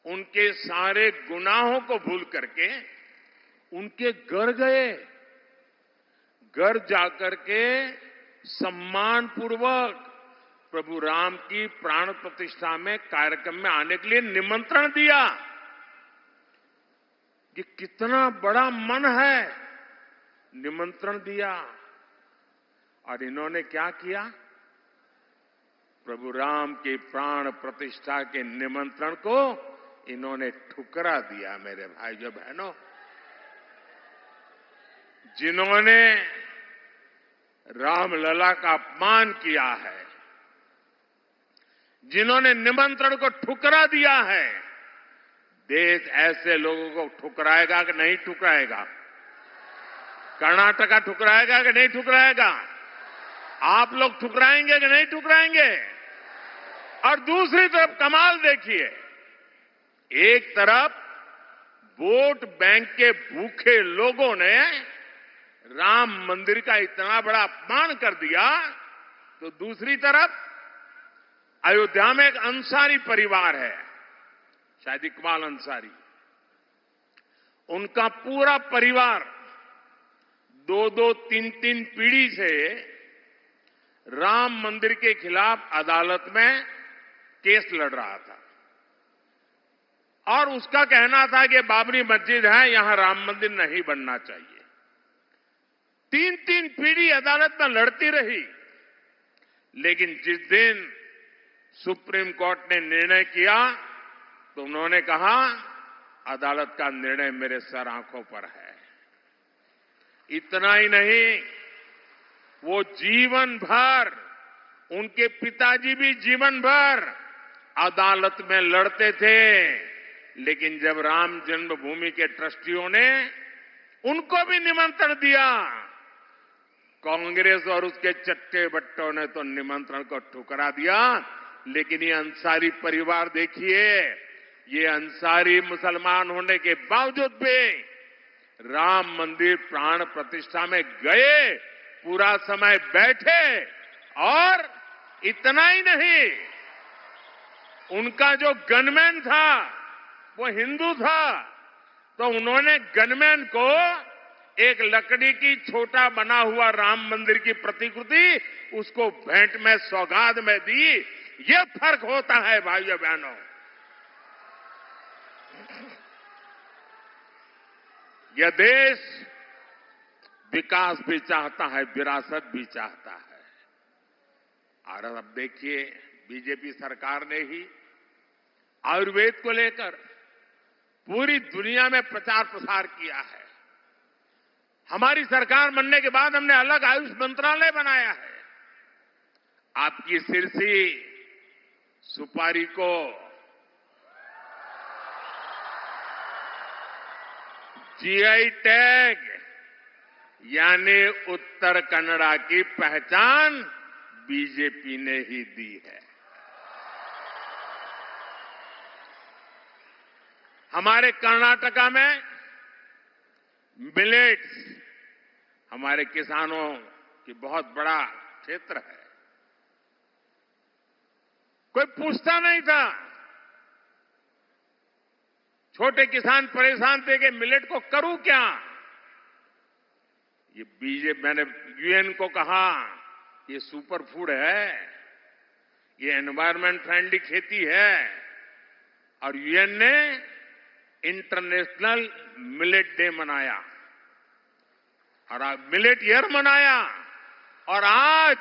उनके सारे गुनाहों को भूल करके उनके घर गए। घर जाकर के सम्मानपूर्वक प्रभु राम की प्राण प्रतिष्ठा में कार्यक्रम में आने के लिए निमंत्रण दिया। कि कितना बड़ा मन है, निमंत्रण दिया। और इन्होंने क्या किया? प्रभु राम की प्राण प्रतिष्ठा के निमंत्रण को इन्होंने ठुकरा दिया। मेरे भाइयों बहनों, जिन्होंने रामलला का अपमान किया है, जिन्होंने निमंत्रण को ठुकरा दिया है, देश ऐसे लोगों को ठुकराएगा कि नहीं ठुकराएगा? कर्नाटका ठुकराएगा कि नहीं ठुकराएगा? आप लोग ठुकराएंगे कि नहीं ठुकराएंगे? और दूसरी तरफ कमाल देखिए, एक तरफ वोट बैंक के भूखे लोगों ने राम मंदिर का इतना बड़ा अपमान कर दिया, तो दूसरी तरफ अयोध्या में एक अंसारी परिवार है, शायद इकबाल अंसारी, उनका पूरा परिवार 2-2, 3-3 पीढ़ी से राम मंदिर के खिलाफ अदालत में केस लड़ रहा था। और उसका कहना था कि बाबरी मस्जिद है, यहां राम मंदिर नहीं बनना चाहिए। 3-3 पीढ़ी अदालत में लड़ती रही। लेकिन जिस दिन सुप्रीम कोर्ट ने निर्णय किया तो उन्होंने कहा अदालत का निर्णय मेरे सर आंखों पर है। इतना ही नहीं, वो जीवन भर, उनके पिताजी भी जीवन भर अदालत में लड़ते थे। लेकिन जब राम जन्मभूमि के ट्रस्टियों ने उनको भी निमंत्रण दिया, कांग्रेस और उसके चट्टे बट्टों ने तो निमंत्रण को ठुकरा दिया। लेकिन ये अंसारी परिवार देखिए, ये अंसारी मुसलमान होने के बावजूद भी राम मंदिर प्राण प्रतिष्ठा में गए, पूरा समय बैठे। और इतना ही नहीं, उनका जो गनमैन था वो हिंदू था, तो उन्होंने गनमैन को एक लकड़ी की छोटा बना हुआ राम मंदिर की प्रतिकृति उसको भेंट में सौगात में दी। ये फर्क होता है भाइयों बहनों। यह देश विकास भी चाहता है, विरासत भी चाहता है। और अब देखिए, बीजेपी सरकार ने ही आयुर्वेद को लेकर पूरी दुनिया में प्रचार प्रसार किया है। हमारी सरकार बनने के बाद हमने अलग आयुष मंत्रालय बनाया है। आपकी सिरसी सुपारी को जीआई टैग यानी उत्तर कन्नड़ा की पहचान बीजेपी ने ही दी है। हमारे कर्नाटका में मिलेट्स, हमारे किसानों की बहुत बड़ा क्षेत्र है। कोई पूछता नहीं था। छोटे किसान परेशान थे कि मिलेट को करूं क्या। ये बीजेपी, मैंने यूएन को कहा ये सुपर फूड है, ये एनवायरमेंट फ्रेंडली खेती है। और यूएन ने इंटरनेशनल मिलेट डे मनाया और मिलेट ईयर मनाया। और आज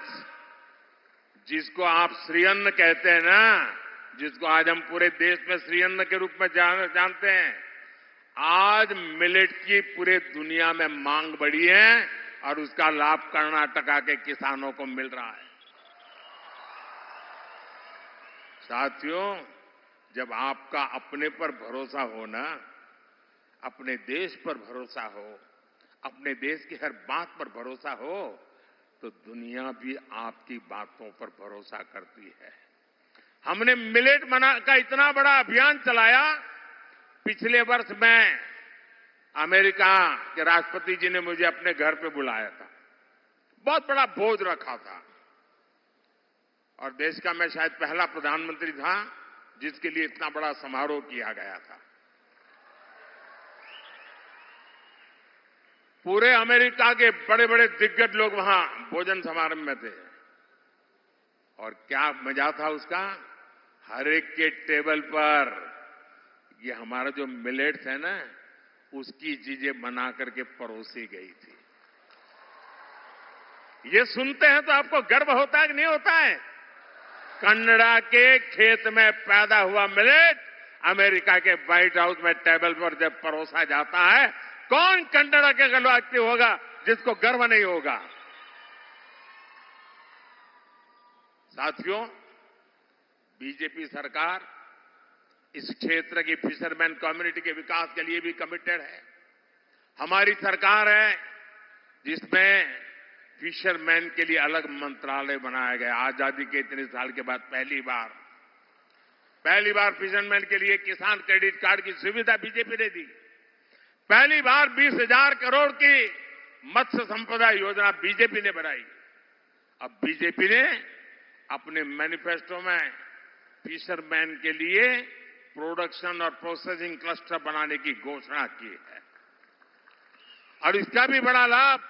जिसको आप श्रीअन्न कहते हैं ना, जिसको आज हम पूरे देश में श्रीअन्न के रूप में जानते हैं, आज मिलेट की पूरे दुनिया में मांग बढ़ी है और उसका लाभ कर्नाटका के किसानों को मिल रहा है। साथियों, जब आपका अपने पर भरोसा हो ना, अपने देश पर भरोसा हो, अपने देश की हर बात पर भरोसा हो, तो दुनिया भी आपकी बातों पर भरोसा करती है। हमने मिलेट का इतना बड़ा अभियान चलाया। पिछले वर्ष में अमेरिका के राष्ट्रपति जी ने मुझे अपने घर पे बुलाया था। बहुत बड़ा भोज रखा था और देश का मैं शायद पहला प्रधानमंत्री था जिसके लिए इतना बड़ा समारोह किया गया था। पूरे अमेरिका के बड़े बड़े दिग्गज लोग वहां भोजन समारोह में थे और क्या मजा था उसका। हर एक के टेबल पर ये हमारा जो मिलेट्स है ना, उसकी चीजें बना करके परोसी गई थी। ये सुनते हैं तो आपको गर्व होता है कि नहीं होता है? कनाडा के खेत में पैदा हुआ मिलेट अमेरिका के व्हाइट हाउस में टेबल पर जब परोसा जाता है, कौन कनाडा के व्यक्ति होगा जिसको गर्व नहीं होगा? साथियों, बीजेपी सरकार इस क्षेत्र की फिशरमैन कम्युनिटी के विकास के लिए भी कमिटेड है। हमारी सरकार है जिसमें फिशरमैन के लिए अलग मंत्रालय बनाया गया। आजादी के इतने साल के बाद पहली बार फिशरमैन के लिए किसान क्रेडिट कार्ड की सुविधा बीजेपी ने दी। पहली बार 20,000 करोड़ की मत्स्य संपदा योजना बीजेपी ने बनाई। अब बीजेपी ने अपने मैनिफेस्टो में फिशरमैन के लिए प्रोडक्शन और प्रोसेसिंग क्लस्टर बनाने की घोषणा की है और इसका भी बड़ा लाभ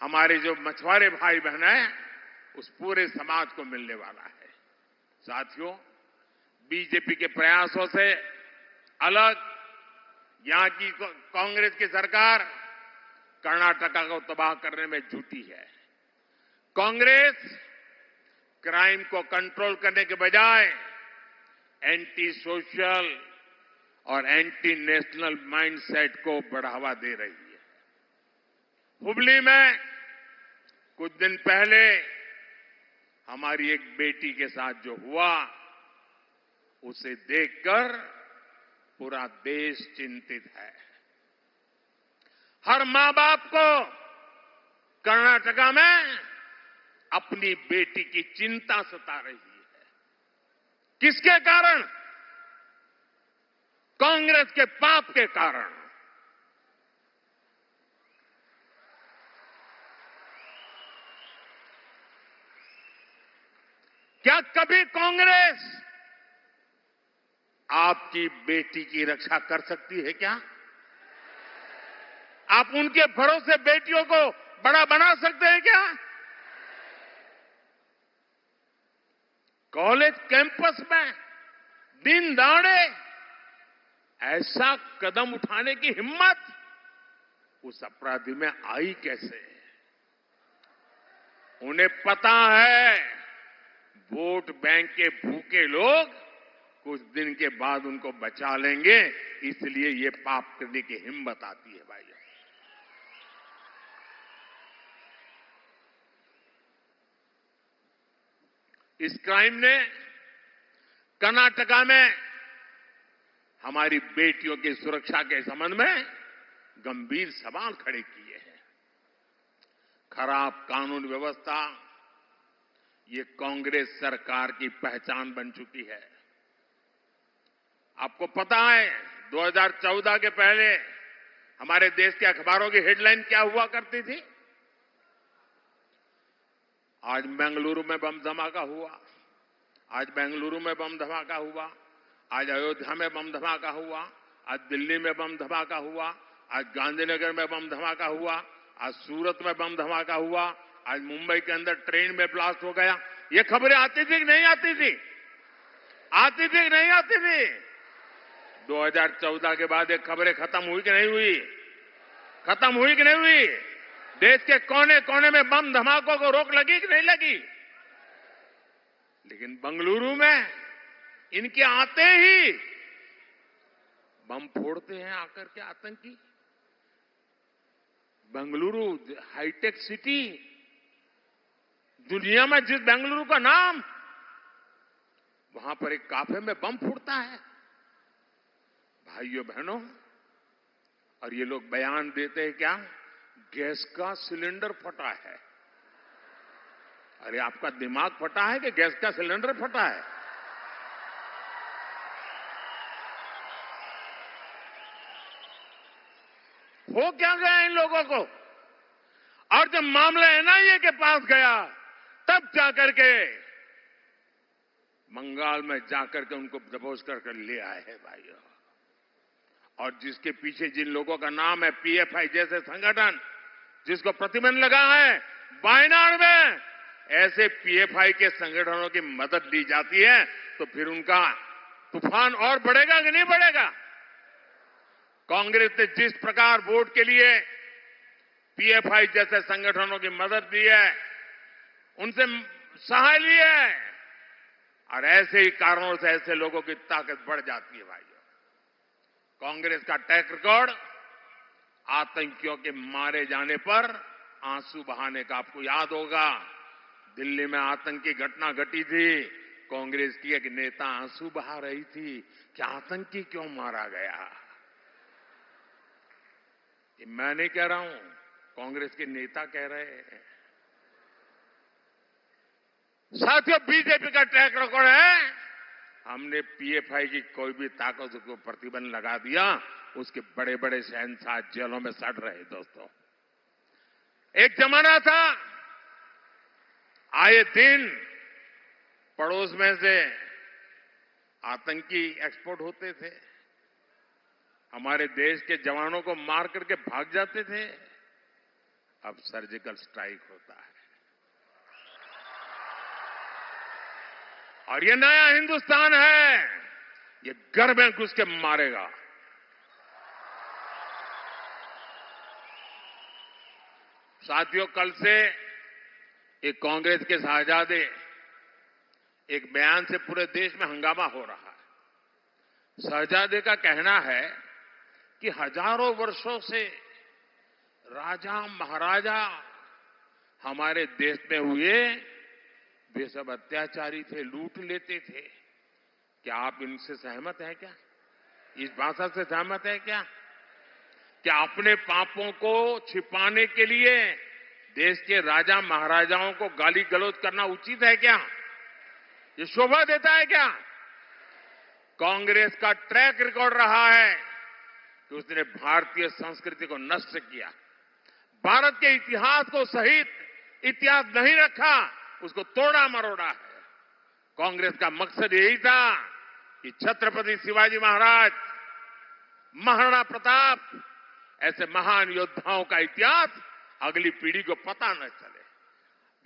हमारे जो मछुआरे भाई बहन हैं उस पूरे समाज को मिलने वाला है। साथियों, बीजेपी के प्रयासों से अलग यहां की कांग्रेस की सरकार कर्नाटका को तबाह करने में जुटी है। कांग्रेस क्राइम को कंट्रोल करने के बजाय एंटी सोशल और एंटी नेशनल माइंडसेट को बढ़ावा दे रही है। हुबली में कुछ दिन पहले हमारी एक बेटी के साथ जो हुआ, उसे देखकर पूरा देश चिंतित है। हर मां बाप को कर्नाटका में अपनी बेटी की चिंता सता रही है। किसके कारण? कांग्रेस के पाप के कारण। क्या कभी कांग्रेस आपकी बेटी की रक्षा कर सकती है क्या? आप उनके भरोसे बेटियों को बड़ा बना सकते हैं क्या? कॉलेज कैंपस में दिन दहाड़े ऐसा कदम उठाने की हिम्मत उस अपराधी में आई कैसे? उन्हें पता है वोट बैंक के भूखे लोग कुछ दिन के बाद उनको बचा लेंगे, इसलिए ये पाप करने की हिम्मत आती है। भाई, इस क्राइम ने कर्नाटका में हमारी बेटियों की सुरक्षा के संबंध में गंभीर सवाल खड़े किए हैं। खराब कानून व्यवस्था ये कांग्रेस सरकार की पहचान बन चुकी है। आपको पता है 2014 के पहले हमारे देश के अखबारों की हेडलाइन क्या हुआ करती थी? आज बेंगलुरु में बम धमाका हुआ, आज बेंगलुरु में बम धमाका हुआ, आज अयोध्या में बम धमाका हुआ, आज दिल्ली में बम धमाका हुआ, आज गांधीनगर में बम धमाका हुआ, आज सूरत में बम धमाका हुआ, आज मुंबई के अंदर ट्रेन में ब्लास्ट हो गया। ये खबरें आती थी कि नहीं आती थी? आती थी कि नहीं आती थी? 2014 के बाद ये खबरें खत्म हुई कि नहीं हुई? खत्म हुई कि नहीं हुई? देश के कोने कोने में बम धमाकों को रोक लगी कि नहीं लगी? लेकिन बेंगलुरु में इनके आते ही बम फोड़ते हैं आकर के आतंकी। बेंगलुरु हाईटेक सिटी, दुनिया में जिस बेंगलुरु का नाम, वहां पर एक काफे में बम फूटता है। भाइयों बहनों, और ये लोग बयान देते हैं क्या, गैस का सिलेंडर फटा है। अरे आपका दिमाग फटा है कि गैस का सिलेंडर फटा है? हो क्या गया इन लोगों को? और जब मामला एनआईए के पास गया, तब जाकर के बंगाल में जाकर के उनको दबोच करके ले आए हैं भाइयों। और जिसके पीछे जिन लोगों का नाम है, पीएफआई जैसे संगठन, जिसको प्रतिबंध लगा है वायनाड में, ऐसे पीएफआई के संगठनों की मदद ली जाती है, तो फिर उनका तूफान और बढ़ेगा कि नहीं बढ़ेगा? कांग्रेस ने जिस प्रकार वोट के लिए पीएफआई जैसे संगठनों की मदद दी है, उनसे सहाय ली है, और ऐसे ही कारणों से ऐसे लोगों की ताकत बढ़ जाती है भाइयों। कांग्रेस का ट्रैक रिकॉर्ड आतंकियों के मारे जाने पर आंसू बहाने का आपको याद होगा। दिल्ली में आतंकी घटना घटी थी, कांग्रेस की एक नेता आंसू बहा रही थी कि आतंकी क्यों मारा गया। ये मैं नहीं कह रहा हूं, कांग्रेस के नेता कह रहे हैं। साथियों, बीजेपी का ट्रैक रिकॉर्ड है, हमने पीएफआई की कोई भी ताकत को प्रतिबंध लगा दिया, उसके बड़े बड़े शहंशाह जेलों में सड़ रहे। दोस्तों, एक जमाना था आए दिन पड़ोस में से आतंकी एक्सपोर्ट होते थे, हमारे देश के जवानों को मार करके भाग जाते थे। अब सर्जिकल स्ट्राइक होता है, और ये नया हिंदुस्तान है, ये घर में घुस के मारेगा। साथियों, कल से एक कांग्रेस के साहजादे एक बयान से पूरे देश में हंगामा हो रहा है। साहजादे का कहना है कि हजारों वर्षों से राजा महाराजा हमारे देश में हुए, वे सब अत्याचारी थे, लूट लेते थे। क्या आप इनसे सहमत हैं क्या? इस भाषा से सहमत हैं क्या? क्या अपने पापों को छिपाने के लिए देश के राजा महाराजाओं को गाली गलौज करना उचित है क्या? ये शोभा देता है क्या? कांग्रेस का ट्रैक रिकॉर्ड रहा है कि उसने भारतीय संस्कृति को नष्ट किया, भारत के इतिहास को सहित इतिहास नहीं रखा, उसको तोड़ा मरोड़ा है। कांग्रेस का मकसद यही था कि छत्रपति शिवाजी महाराज, महाराणा प्रताप, ऐसे महान योद्धाओं का इतिहास अगली पीढ़ी को पता न चले।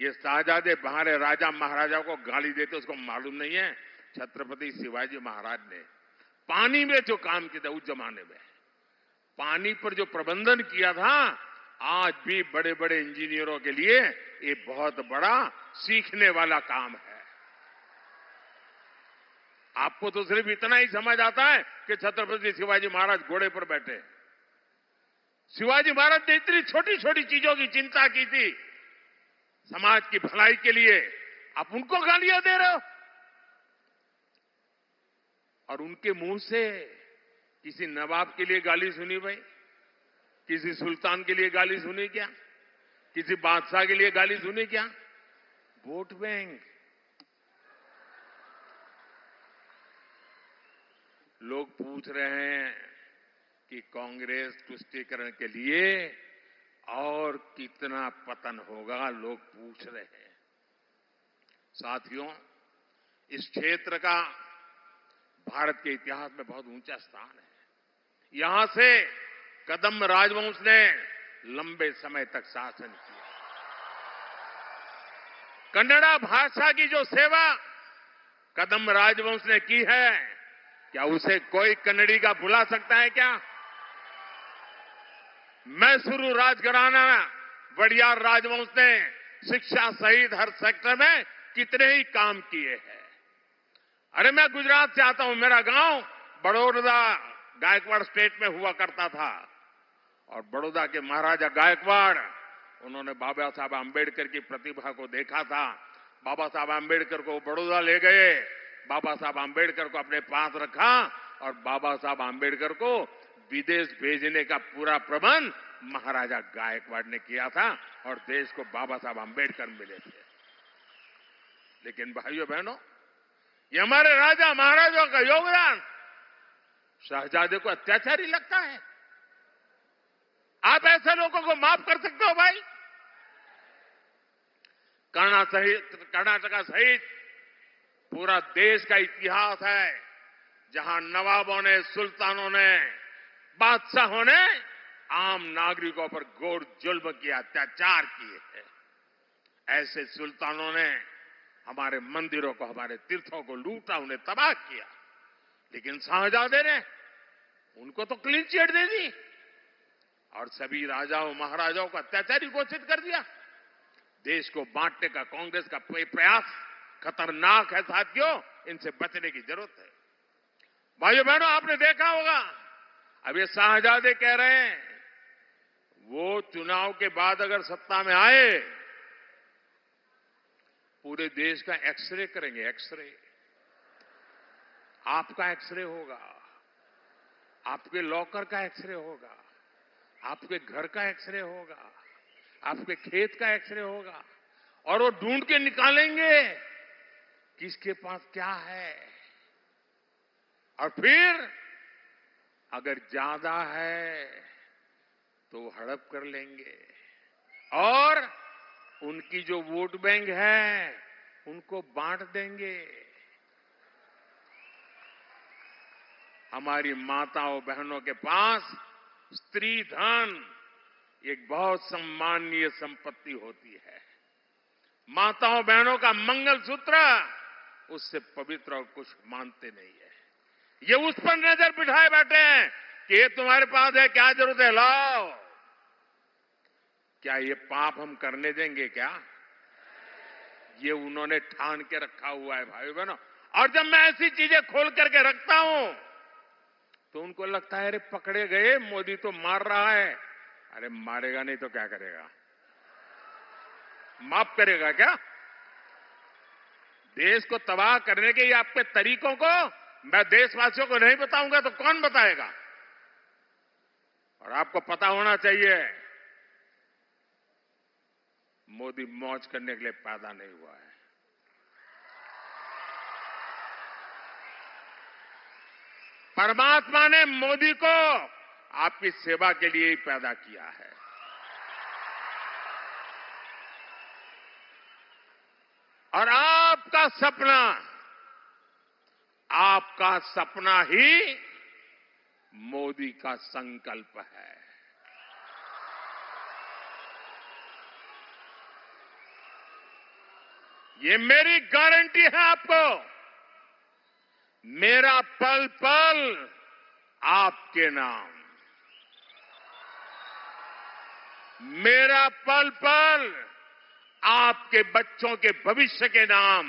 ये शाहजादे बाहर राजा महाराजा को गाली देते, उसको मालूम नहीं है छत्रपति शिवाजी महाराज ने पानी में जो काम किया था, उस जमाने में पानी पर जो प्रबंधन किया था, आज भी बड़े बड़े इंजीनियरों के लिए ये बहुत बड़ा सीखने वाला काम है। आपको तो सिर्फ इतना ही समझ आता है कि छत्रपति शिवाजी महाराज घोड़े पर बैठे। शिवाजी महाराज ने इतनी छोटी छोटी चीजों की चिंता की थी समाज की भलाई के लिए, आप उनको गालियां दे रहे हो। और उनके मुंह से किसी नवाब के लिए गाली सुनी भाई? किसी सुल्तान के लिए गाली सुनी क्या? किसी बादशाह के लिए गाली सुनी क्या? Vote bank. लोग पूछ रहे हैं कि कांग्रेस तुष्टीकरण के लिए और कितना पतन होगा, लोग पूछ रहे हैं। साथियों, इस क्षेत्र का भारत के इतिहास में बहुत ऊंचा स्थान है। यहां से कदम राजवंश ने लंबे समय तक शासन किया। कन्नड़ा भाषा की जो सेवा कदम राजवंश ने की है, क्या उसे कोई कन्नड़ी का भुला सकता है क्या? मैसूरू राजघराना वडियार राजवंश ने शिक्षा सहित हर सेक्टर में कितने ही काम किए हैं। अरे मैं गुजरात से आता हूं, मेरा गांव बड़ौदा गायकवाड़ स्टेट में हुआ करता था। और बड़ौदा के महाराजा गायकवाड़, उन्होंने बाबा साहब आम्बेडकर की प्रतिभा को देखा था। बाबा साहब आम्बेडकर को बड़ौदा ले गए, बाबा साहब आम्बेडकर को अपने पास रखा और बाबा साहब आम्बेडकर को विदेश भेजने का पूरा प्रबंध महाराजा गायकवाड़ ने किया था और देश को बाबा साहब आम्बेडकर मिले थे। लेकिन भाइयों बहनों, ये हमारे राजा महाराजाओं का योगदान शहजादे को अत्याचारी लगता है? आप ऐसे लोगों को माफ कर सकते हो भाई? कर्नाटका सहित पूरा देश का इतिहास है जहां नवाबों ने, सुल्तानों ने, बादशाहों ने आम नागरिकों पर घोर जुल्म किया, अत्याचार किए हैं। ऐसे सुल्तानों ने हमारे मंदिरों को, हमारे तीर्थों को लूटा, उन्हें तबाह किया। लेकिन शाहजादे ने उनको तो क्लीन चिट दे दी और सभी राजाओं महाराजाओं को अत्याचारी घोषित कर दिया। देश को बांटने का कांग्रेस का प्रयास खतरनाक है साथियों, इनसे बचने की जरूरत है। भाइयों बहनों, आपने देखा होगा, अब ये शाहजादे कह रहे हैं वो चुनाव के बाद अगर सत्ता में आए पूरे देश का एक्सरे करेंगे। एक्सरे, आपका एक्सरे होगा, आपके लॉकर का एक्सरे होगा, आपके घर का एक्सरे होगा, आपके खेत का एक्सरे होगा और वो ढूंढ के निकालेंगे किसके पास क्या है। और फिर अगर ज्यादा है तो हड़प कर लेंगे और उनकी जो वोट बैंक है उनको बांट देंगे। हमारी माताओं बहनों के पास स्त्री धन एक बहुत सम्माननीय संपत्ति होती है। माताओं बहनों का मंगलसूत्र उससे पवित्र और कुछ मानते नहीं है। ये उस पर नजर बिठाए बैठे हैं कि ये तुम्हारे पास है, क्या जरूरत है, लाओ। क्या ये पाप हम करने देंगे क्या? ये उन्होंने ठान के रखा हुआ है भाई बहनों। और जब मैं ऐसी चीजें खोल करके रखता हूं तो उनको लगता है अरे पकड़े गए, मोदी तो मार रहा है। अरे मारेगा नहीं तो क्या करेगा? माफ करेगा क्या? देश को तबाह करने के आपके तरीकों को मैं देशवासियों को नहीं बताऊंगा तो कौन बताएगा? और आपको पता होना चाहिए मोदी मौज करने के लिए पैदा नहीं हुआ है। परमात्मा ने मोदी को आपकी सेवा के लिए ही पैदा किया है। और आपका सपना ही मोदी का संकल्प है। ये मेरी गारंटी है आपको। मेरा पल पल आपके नाम, मेरा पल पल आपके बच्चों के भविष्य के नाम,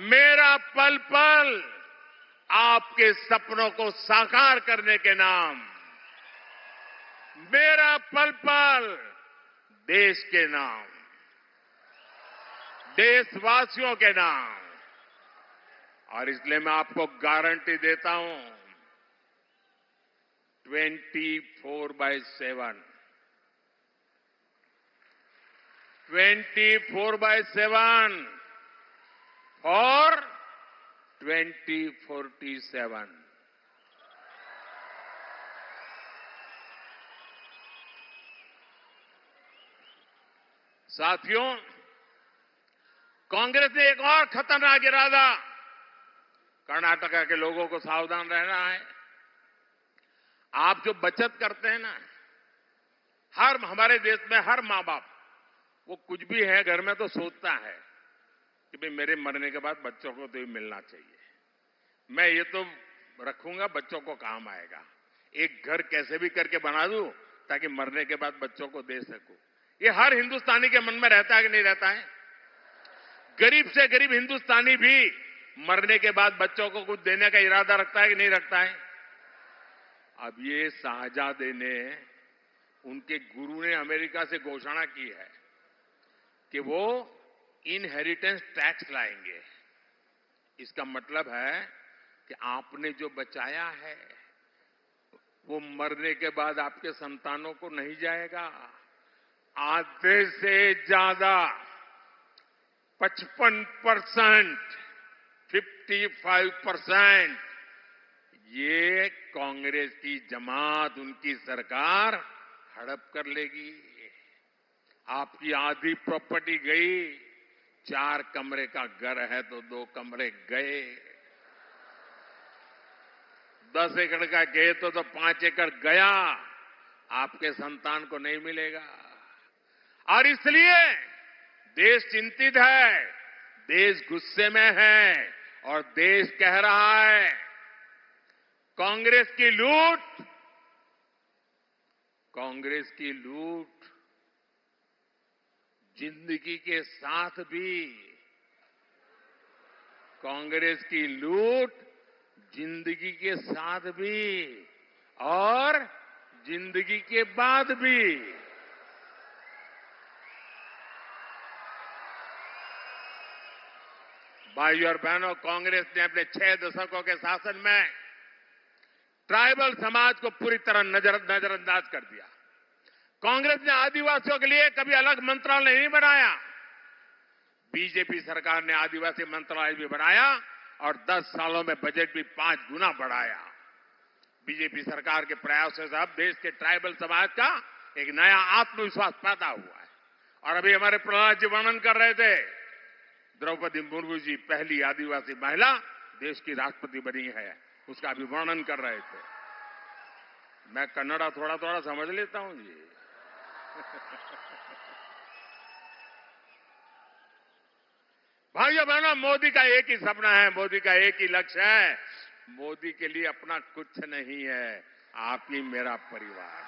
मेरा पल पल आपके सपनों को साकार करने के नाम, मेरा पल पल देश के नाम, देशवासियों के नाम। और इसलिए मैं आपको गारंटी देता हूं 24/7 और 2047। साथियों, कांग्रेस ने एक और खतरनाक इरादा, कर्नाटका के लोगों को सावधान रहना है। आप जो बचत करते हैं ना, हमारे देश में हर माँ बाप वो कुछ भी है घर में तो सोचता है कि भाई मेरे मरने के बाद बच्चों को तो ये मिलना चाहिए, मैं ये तो रखूंगा, बच्चों को काम आएगा, एक घर कैसे भी करके बना दूं ताकि मरने के बाद बच्चों को दे सकूं। ये हर हिंदुस्तानी के मन में रहता है कि नहीं रहता है? गरीब से गरीब हिंदुस्तानी भी मरने के बाद बच्चों को कुछ देने का इरादा रखता है कि नहीं रखता है? अब ये शाहजादे ने, उनके गुरु ने अमेरिका से घोषणा की है कि वो इनहेरिटेंस टैक्स लाएंगे। इसका मतलब है कि आपने जो बचाया है वो मरने के बाद आपके संतानों को नहीं जाएगा। आधे से ज्यादा 55%, 55% ये कांग्रेस की जमात, उनकी सरकार हड़प कर लेगी। आपकी आधी प्रॉपर्टी गई। 4 कमरे का घर है तो 2 कमरे गए। 10 एकड़ का खेत तो 5 एकड़ गया। आपके संतान को नहीं मिलेगा। और इसलिए देश चिंतित है, देश गुस्से में है और देश कह रहा है कांग्रेस की लूट जिंदगी के साथ भी, कांग्रेस की लूट जिंदगी के साथ भी और जिंदगी के बाद भी। भाइयों और बहनों, कांग्रेस ने अपने 6 दशकों के शासन में ट्राइबल समाज को पूरी तरह नजरअंदाज कर दिया। कांग्रेस ने आदिवासियों के लिए कभी अलग मंत्रालय नहीं बनाया। बीजेपी सरकार ने आदिवासी मंत्रालय भी बनाया और 10 सालों में बजट भी 5 गुना बढ़ाया। बीजेपी सरकार के प्रयासों से अब देश के ट्राइबल समाज का एक नया आत्मविश्वास पैदा हुआ है। और अभी हमारे प्रहलाद जी वर्णन कर रहे थे, द्रौपदी मुर्मू जी पहली आदिवासी महिला देश की राष्ट्रपति बनी है, उसका भी वर्णन कर रहे थे। मैं कन्नड़ा थोड़ा थोड़ा समझ लेता हूं जी। भाइयों बहनों, मोदी का एक ही सपना है, मोदी का एक ही लक्ष्य है। मोदी के लिए अपना कुछ नहीं है, आप ही मेरा परिवार,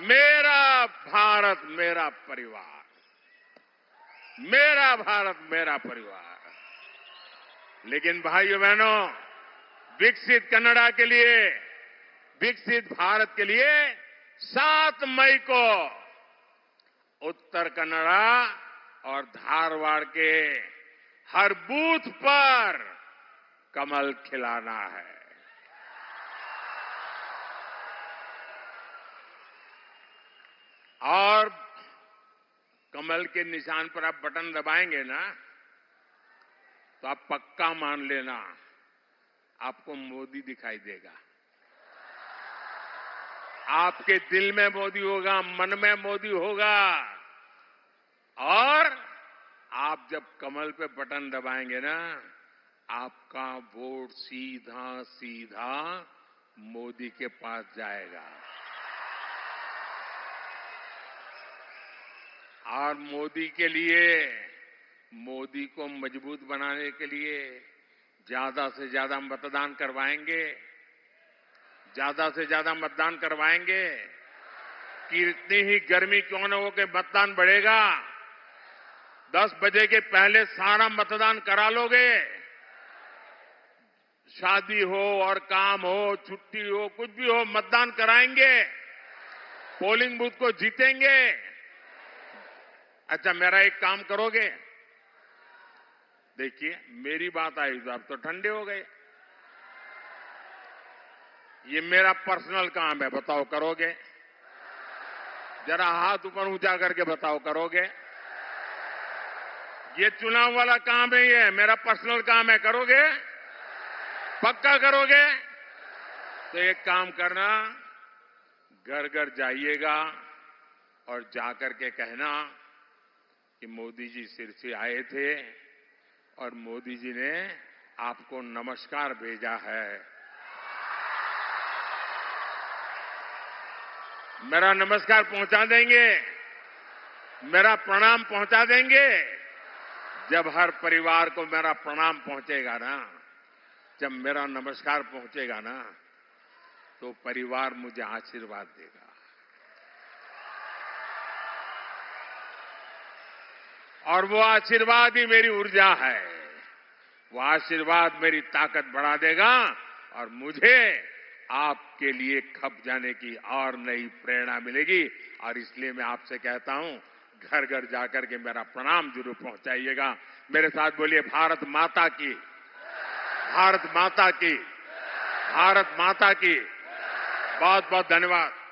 मेरा भारत मेरा परिवार, मेरा भारत मेरा परिवार। लेकिन भाइयों बहनों, विकसित कन्नड़ा के लिए, विकसित भारत के लिए 7 मई को उत्तर कन्नड़ा और धारवाड़ के हर बूथ पर कमल खिलाना है। और कमल के निशान पर आप बटन दबाएंगे ना, तो आप पक्का मान लेना आपको मोदी दिखाई देगा। आपके दिल में मोदी होगा, मन में मोदी होगा। और आप जब कमल पे बटन दबाएंगे ना, आपका वोट सीधा सीधा मोदी के पास जाएगा। और मोदी के लिए, मोदी को मजबूत बनाने के लिए ज्यादा से ज्यादा मतदान करवाएंगे, ज्यादा से ज्यादा मतदान करवाएंगे। कितनी ही गर्मी क्यों न हो के मतदान बढ़ेगा। 10 बजे के पहले सारा मतदान करा लोगे। शादी हो और काम हो, छुट्टी हो, कुछ भी हो, मतदान कराएंगे, पोलिंग बूथ को जीतेंगे। अच्छा, मेरा एक काम करोगे? देखिए, मेरी बात आई तो आप तो ठंडे हो गए। ये मेरा पर्सनल काम है, बताओ करोगे? जरा हाथ ऊपर ऊंचा करके बताओ करोगे? ये चुनाव वाला काम नहीं है, मेरा पर्सनल काम है, करोगे? पक्का करोगे? तो एक काम करना, घर घर जाइएगा और जाकर के कहना कि मोदी जी सिरसी आए थे और मोदी जी ने आपको नमस्कार भेजा है। मेरा नमस्कार पहुंचा देंगे, मेरा प्रणाम पहुंचा देंगे। जब हर परिवार को मेरा प्रणाम पहुंचेगा ना, जब मेरा नमस्कार पहुंचेगा ना, तो परिवार मुझे आशीर्वाद देगा। और वो आशीर्वाद ही मेरी ऊर्जा है। वो आशीर्वाद मेरी ताकत बढ़ा देगा और मुझे आपके लिए खप जाने की और नई प्रेरणा मिलेगी। और इसलिए मैं आपसे कहता हूं, घर घर जाकर के मेरा प्रणाम जरूर पहुंचाइएगा। मेरे साथ बोलिए, भारत माता की, भारत माता की, भारत माता की। बहुत बहुत धन्यवाद।